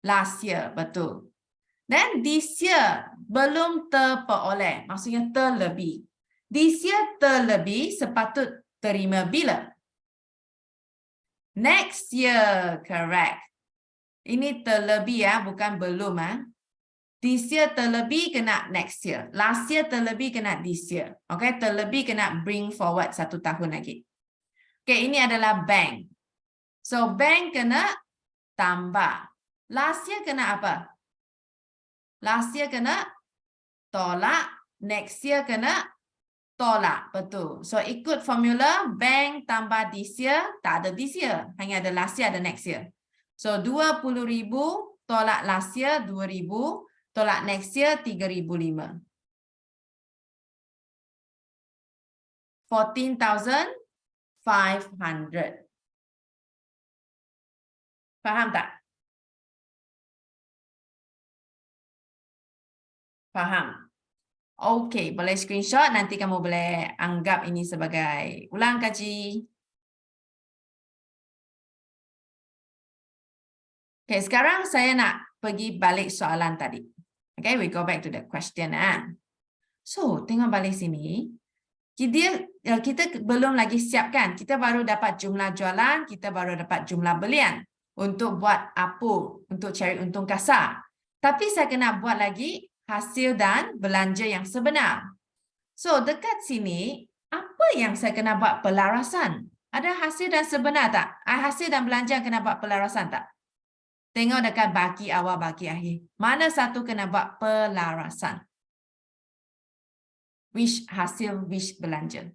last year. Betul. Dan this year belum terperoleh. Maksudnya terlebih. This year terlebih, sepatut terima bila? Next year, correct. Ini terlebih ya, bukan belum ya. This year terlebih kena next year. Last year terlebih kena this year. Okay, terlebih kena bring forward 1 tahun lagi. Okay, ini adalah bank. So, bank kena tambah. Last year kena apa? Last year kena tolak. Next year kena tolak. Betul. So, ikut formula bank tambah this year, tak ada this year. Hanya ada last year, ada next year. So, 20,000 tolak last year 2,000, tolak next year 3,005. 14,500. Faham tak? Faham. Okey, boleh screenshot, nanti kamu boleh anggap ini sebagai ulang kaji. Okay, sekarang saya nak pergi balik soalan tadi. Okay, we go back to the question. So, tengok balik sini. Kita belum lagi siapkan. Kita baru dapat jumlah jualan, kita baru dapat jumlah belian. Untuk buat apa? Untuk cari untung kasar. Tapi saya kena buat lagi hasil dan belanja yang sebenar. So, dekat sini, apa yang saya kena buat pelarasan? Ada hasil dan sebenar tak? Hasil dan belanja yang kena buat pelarasan tak? Tengok dekat baki awal, baki akhir. Mana satu kena buat pelarasan? Which hasil, which belanja?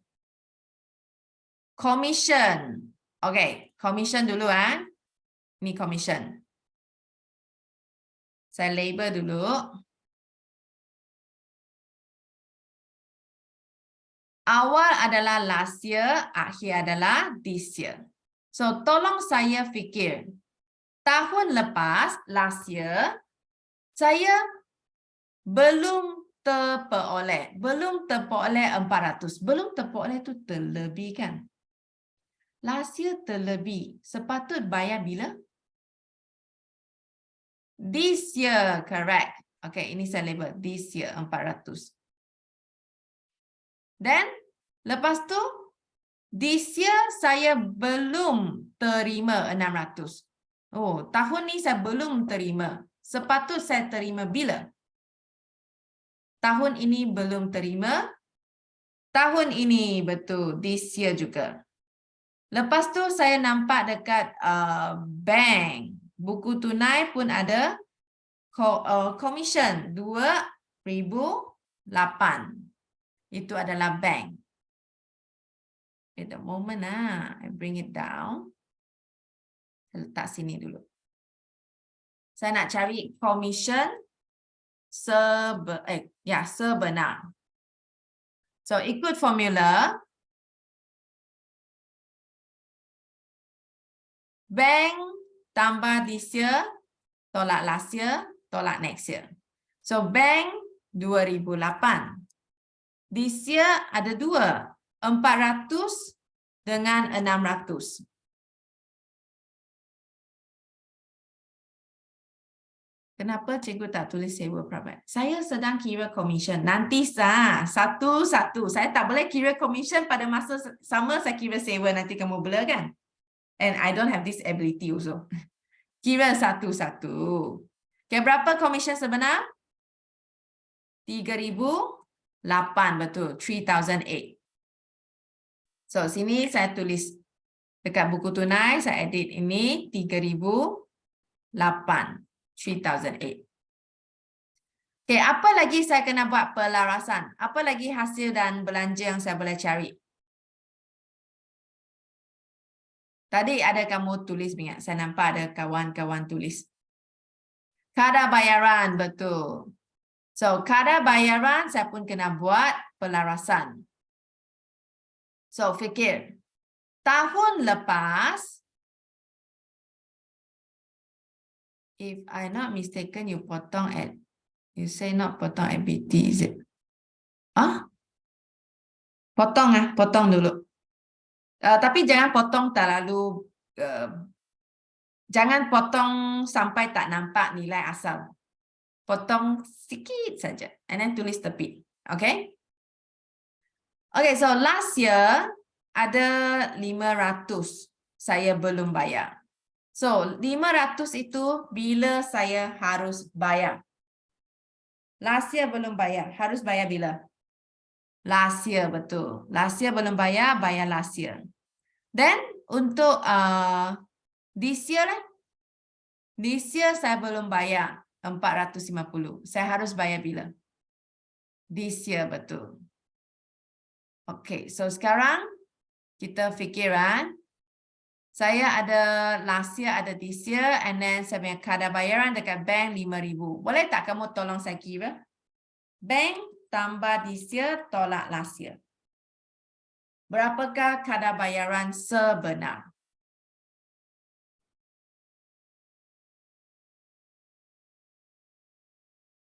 Commission. Okay, commission dulu. Ini commission. Saya label dulu. Awal adalah last year, akhir adalah this year. So, tolong saya fikir. Tahun lepas, last year, saya belum terperoleh. Belum terperoleh 400. Belum terperoleh itu terlebih kan? Last year terlebih. Sepatut bayar bila? This year, correct. Okay, ini saya label this year 400. Then lepas tu this year saya belum terima 600. Oh, tahun ni saya belum terima. Sepatut saya terima bila? Tahun ini belum terima. Tahun ini, betul. This year juga. Lepas tu saya nampak dekat bank. Buku tunai pun ada commission 2008. Itu adalah bank. At the moment, I bring it down. Saya letak sini dulu. Saya nak cari commission sebenar. So, ikut formula. Bank tambah this year, tolak last year, tolak next year. So, bank 2008. This year ada dua. 400 dengan 600. Kenapa cikgu tak tulis sewa private? Saya sedang kira commission. Nanti satu-satu. Saya tak boleh kira commission pada masa sama saya kira sewa. Nanti kamu blur kan? And I don't have this ability also. Kira satu-satu. Okay, berapa commission sebenar? 3,008, betul. 3,008. So, sini saya tulis dekat buku tunai. Saya edit ini 3,008. 3,008. Okay, apa lagi saya kena buat pelarasan? Apa lagi hasil dan belanja yang saya boleh cari? Tadi ada kamu tulis, ingat? Saya nampak ada kawan-kawan tulis. Kadar bayaran, betul. So, kadar bayaran saya pun kena buat pelarasan. So, fikir. Tahun lepas, if I'm not mistaken, you say not potong at BT, is it? Potong dulu. Tapi jangan potong terlalu, jangan potong sampai tak nampak nilai asal. Potong sikit saja. And then tulis tepi. Okay? Okay, so last year ada 500 saya belum bayar. So, 500 itu bila saya harus bayar? Last year belum bayar. Harus bayar bila? Last year, betul. Last year belum bayar, bayar last year. Then, untuk this year, this year saya belum bayar 450. Saya harus bayar bila? This year, betul. Okay, so sekarang kita fikiran. Saya ada last year, ada this year, and then saya punya kadar bayaran dekat bank 5,000. Boleh tak kamu tolong saya kira? Bank tambah this year, tolak last year. Berapakah kadar bayaran sebenar?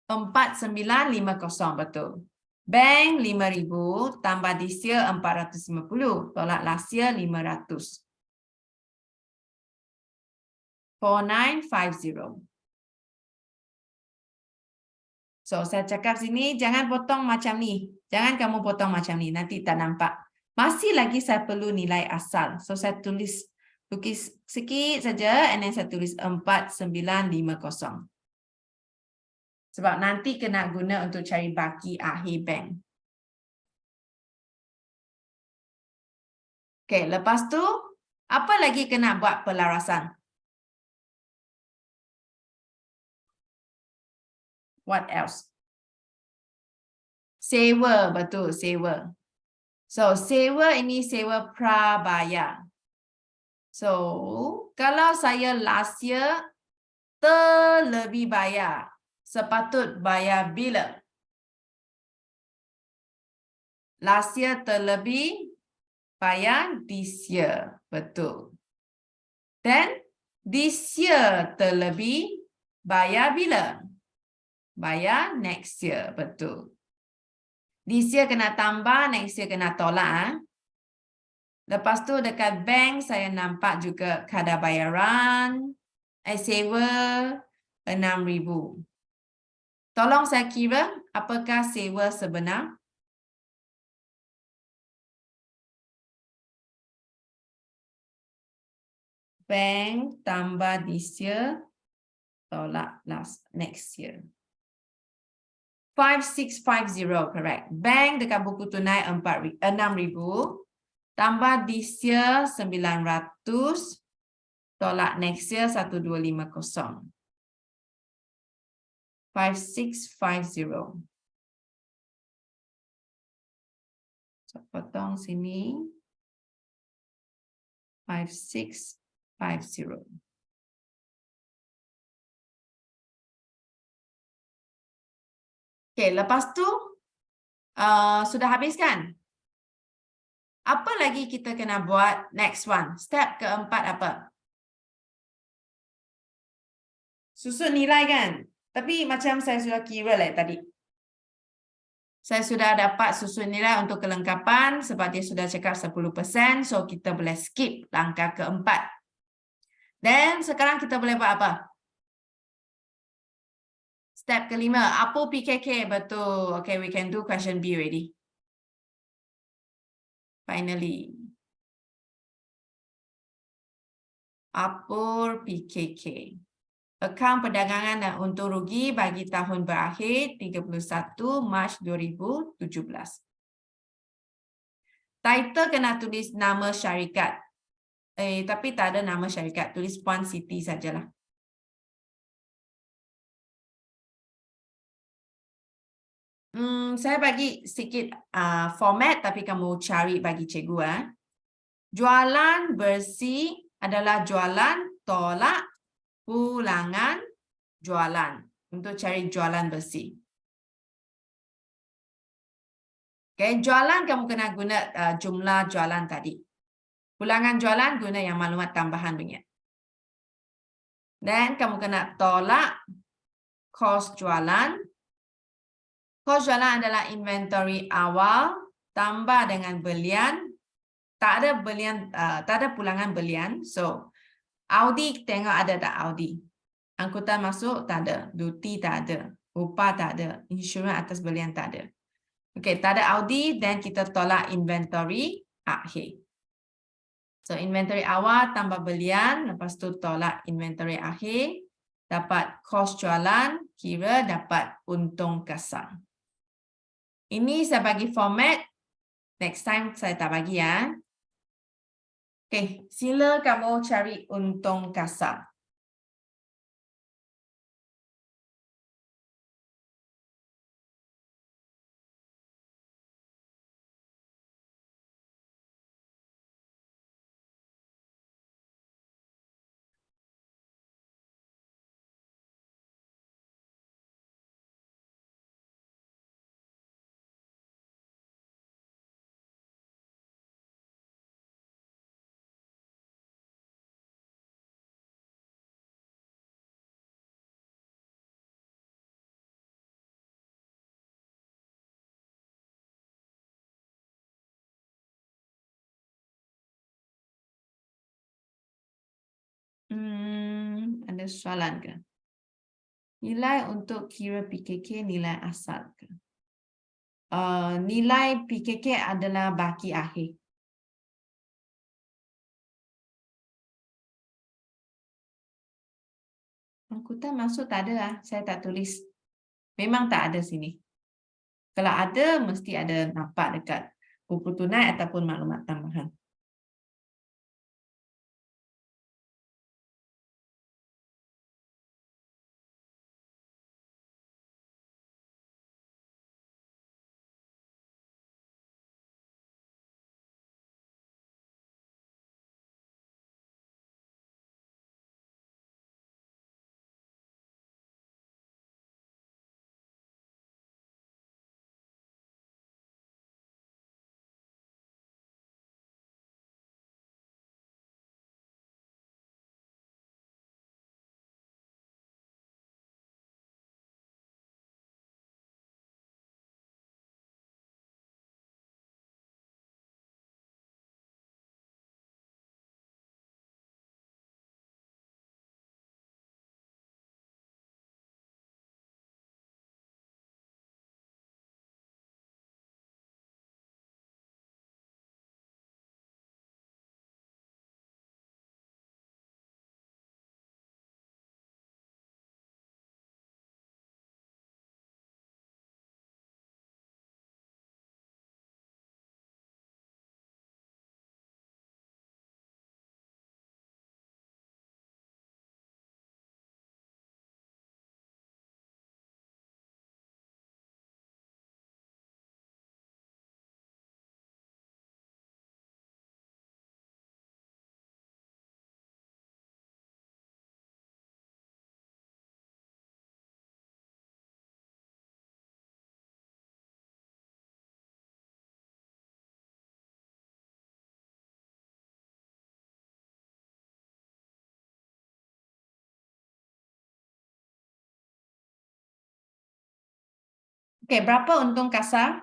$4,950, betul. Bank 5,000 tambah this year 450, tolak last year 500. 4950. So, saya cakap sini, jangan potong macam ni. Jangan kamu potong macam ni, nanti tak nampak. Masih lagi saya perlu nilai asal. So, saya tulis sikit saja, and then saya tulis 4,950. Sebab nanti kena guna untuk cari baki akhir bank. Okay, lepas tu, apa lagi kena buat pelarasan? What else? Sewa, betul, sewa. So, sewa ini sewa prabayar. So, kalau saya last year terlebih bayar, sepatut bayar bila? Last year terlebih bayar this year, betul. Then, this year terlebih bayar bila? Bayar next year, betul. This year kena tambah, next year kena tolak. Lepas tu dekat bank saya nampak juga kadar bayaran, sewa 6,000. Tolong saya kira apakah sewa sebenar? Bank tambah this year, tolak next year. 5650, correct. Bank dekat buku tunai 6,000. Tambah this year 900. Tolak next year 1250. 5650. So, potong sini. 5650. Okay, lepas tu sudah habis kan? Apa lagi kita kena buat next one? Step keempat apa? Susun nilai kan? Tapi macam saya sudah kira lah tadi. Saya sudah dapat susun nilai untuk kelengkapan sebab dia sudah cakap 10%. So, kita boleh skip langkah keempat. Dan sekarang kita boleh buat apa? Step kelima. Apa PKK? Betul. Okay, we can do question B already. Finally. Apa PKK? Akaun perdagangan dan untung rugi bagi tahun berakhir 31 Mac 2017. Title kena tulis nama syarikat. Tapi tak ada nama syarikat. Tulis Puan Siti sajalah. Saya bagi sedikit format tapi kamu cari bagi cikgu. Jualan bersih adalah jualan tolak pulangan jualan. Untuk cari jualan bersih. Okay, jualan kamu kena guna jumlah jualan tadi. Pulangan jualan guna yang maklumat tambahan punya. Dan kamu kena tolak kos jualan. Kos jualan adalah inventory awal tambah dengan belian. Tak ada belian, tak ada pulangan belian. So, Audi tengok ada tak Audi? Angkutan masuk tak ada. Duty tak ada. Upah tak ada. Insurans atas belian tak ada. Okey, tak ada Audi dan kita tolak inventory akhir. So, inventory awal tambah belian, lepas tu tolak inventory akhir, dapat kos jualan, kira dapat untung kasar. Ini saya bagi format, next time saya tak bagi ya. Okey, sila kamu cari untung kasar. Ada soalan ke? Nilai untuk kira PKK nilai asal ke? Nilai PKK adalah baki akhir. Angkutan masuk tak ada lah. Saya tak tulis. Memang tak ada sini. Kalau ada, mesti ada nampak dekat buku tunai ataupun maklumat tambahan. Okey, berapa untung kasar?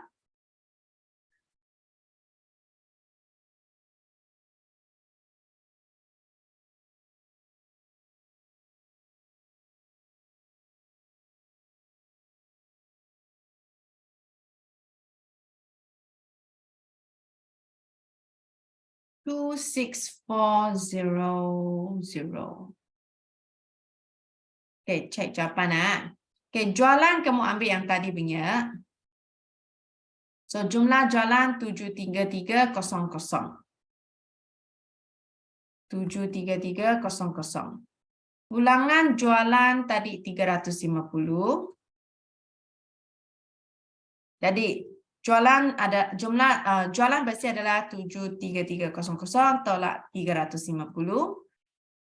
Two six four zero. Okay, cek jawapan. Okay, jualan kamu ambil yang tadi punya. So, jumlah jualan 73300. 73300. Ulangan jualan tadi 350. Jadi, jualan ada jumlah jualan bersih adalah 73300 tolak 350.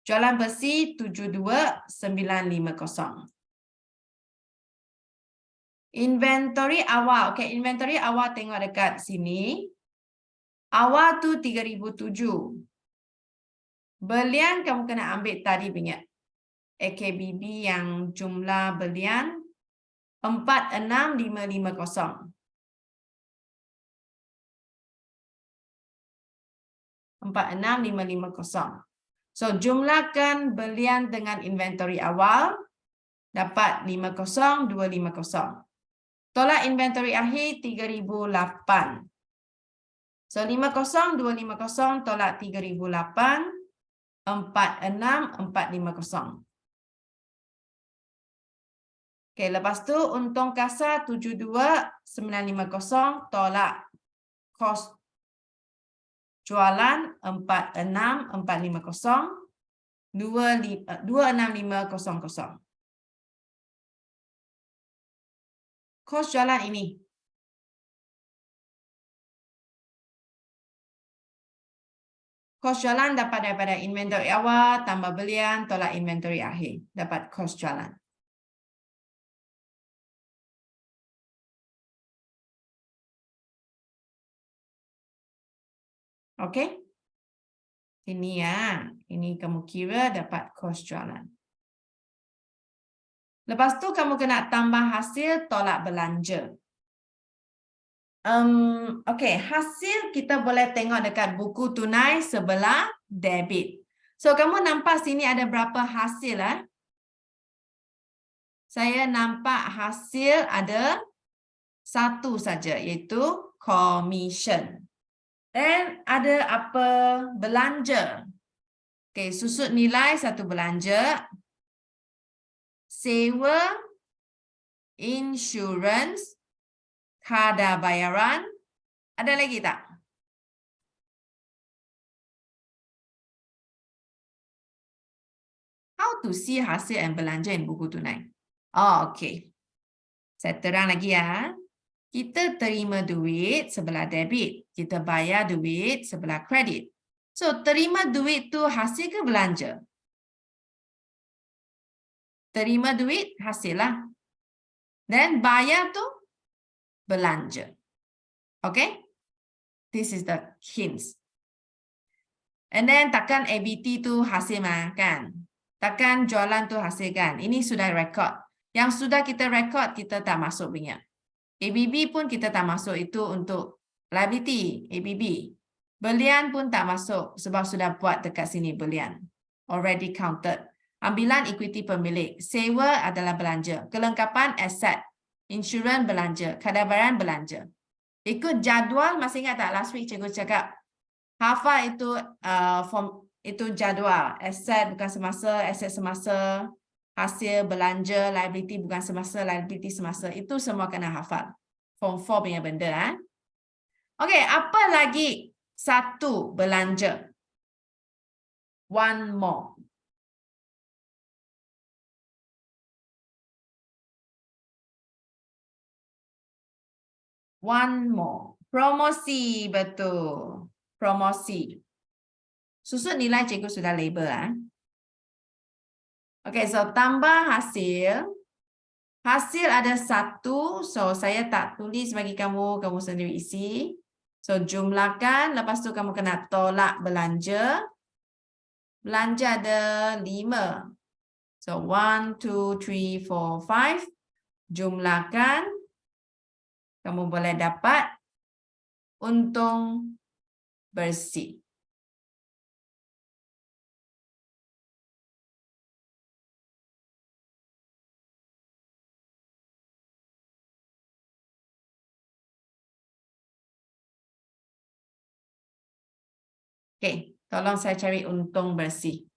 Jualan bersih 72950. Inventory awal. Okay, inventory awal tengok dekat sini. Awal tu 3007. Belian kamu kena ambil tadi punya AKBB yang jumlah belian 46550. 46550. So, jumlahkan belian dengan inventory awal dapat 50250. Tolak inventory akhir 3008. So 50250 tolak 3008 46450. Okey, lepas tu untung kasar 72950 tolak kos jualan 46450 26500. Kos jualan ini. Kos jualan dapat daripada inventory awal tambah belian tolak inventory akhir. Dapat kos jualan. Okey? Ini ya. Ini kamu kira dapat kos jualan. Lepas tu kamu kena tambah hasil tolak belanja. Okey, hasil kita boleh tengok dekat buku tunai sebelah debit. So, kamu nampak sini ada berapa hasil? Saya nampak hasil ada satu saja, iaitu commission. Dan ada apa? Belanja. Okey, susut nilai satu belanja. Sewa, insurans, kada bayaran. Ada lagi tak? How to see hasil and belanja in buku tunai? Oh, okey. Saya terang lagi ya. Kita terima duit sebelah debit. Kita bayar duit sebelah kredit. So, terima duit tu hasil ke belanja? Terima duit hasil lah. Dan bayar tu belanja. Okay? This is the hints. And then takkan ABT tu hasil mah kan? Takkan jualan tu hasil kan? Ini sudah rekod. Yang sudah kita rekod kita tak masuk punya. ABB pun kita tak masuk, itu untuk liability ABB. Belian pun tak masuk sebab sudah buat dekat sini belian. Already counted. Ambilan equity pemilik. Sewa adalah belanja. Kelengkapan aset. Insurans belanja. Kadabaran belanja. Ikut jadual, masih ingat tak last week cikgu cakap hafal itu form itu jadual. Aset bukan semasa, aset semasa. Hasil belanja, liability bukan semasa, liability semasa. Itu semua kena hafal. Form 4 punya benda. Okey, apa lagi satu belanja? One more. One more. Promosi, betul. Promosi. Susut nilai cikgu sudah label. Okey, so tambah hasil. Hasil ada satu, so saya tak tulis bagi kamu, kamu sendiri isi. So jumlahkan, lepas tu kamu kena tolak belanja. Belanja ada 5. So 1, 2, 3, 4, 5. Jumlahkan. kamu boleh dapat untung bersih. Okey, tolong saya cari untung bersih.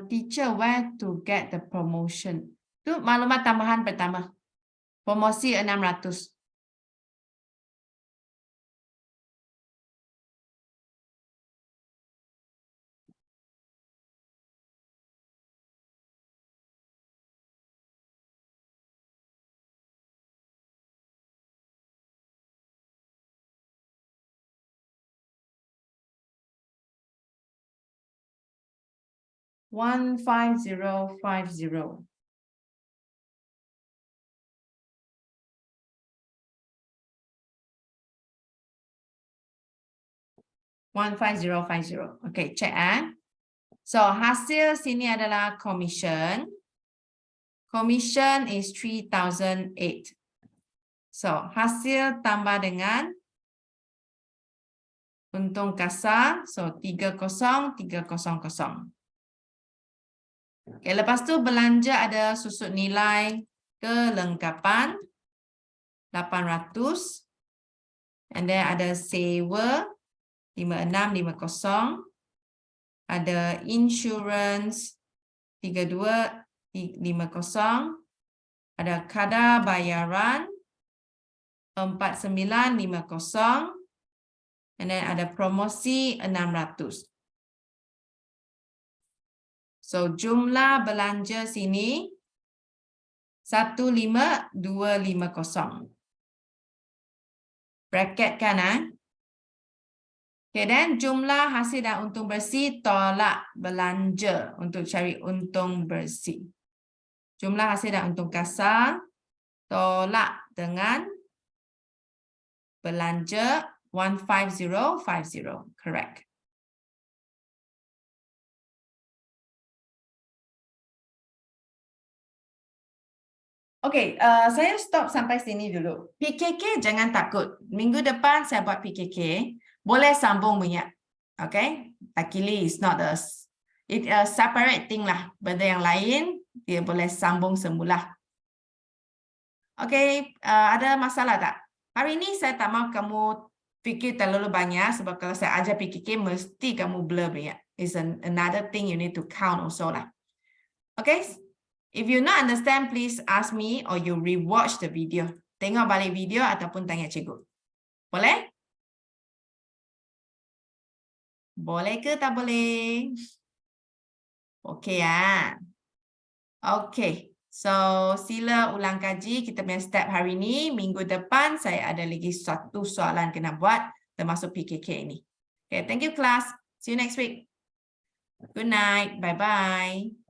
Teacher, where to get the promotion? Itu maklumat tambahan pertama. Promosi 600. One 15050. Okay, check So hasil sini adalah commission. Commission is 3008. So hasil tambah dengan untung kasar, so 30300. Okay, lepas tu belanja ada susut nilai kelengkapan 800. And then ada sewa 5650. Ada insurance 3250. Ada kadar bayaran 4950. And then ada promosi 600. So jumlah belanja sini 15250. Bracket kan? Okay, dan jumlah hasil dan untung bersih tolak belanja untuk cari untung bersih. Jumlah hasil dan untung kasar tolak dengan belanja 15050. Correct. Okay, saya stop sampai sini dulu. PKK jangan takut. Minggu depan saya buat PKK. Boleh sambung punya. Okay? Luckily it's not a separate thing lah. Benda yang lain dia boleh sambung semula. Okay, ada masalah tak? Hari ini saya tak mahu kamu fikir terlalu banyak sebab kalau saya ajar PKK mesti kamu blur banyak. It's another thing you need to count also lah. Okay? If you not understand, please ask me or you rewatch the video. Tengok balik video ataupun tanya cikgu. Boleh? Boleh ke tak boleh? Okay ya. Okay. So, sila ulang kaji kita punya step hari ini. Minggu depan saya ada lagi satu soalan kena buat termasuk PKK ini. Okay, thank you class. See you next week. Good night. Bye-bye.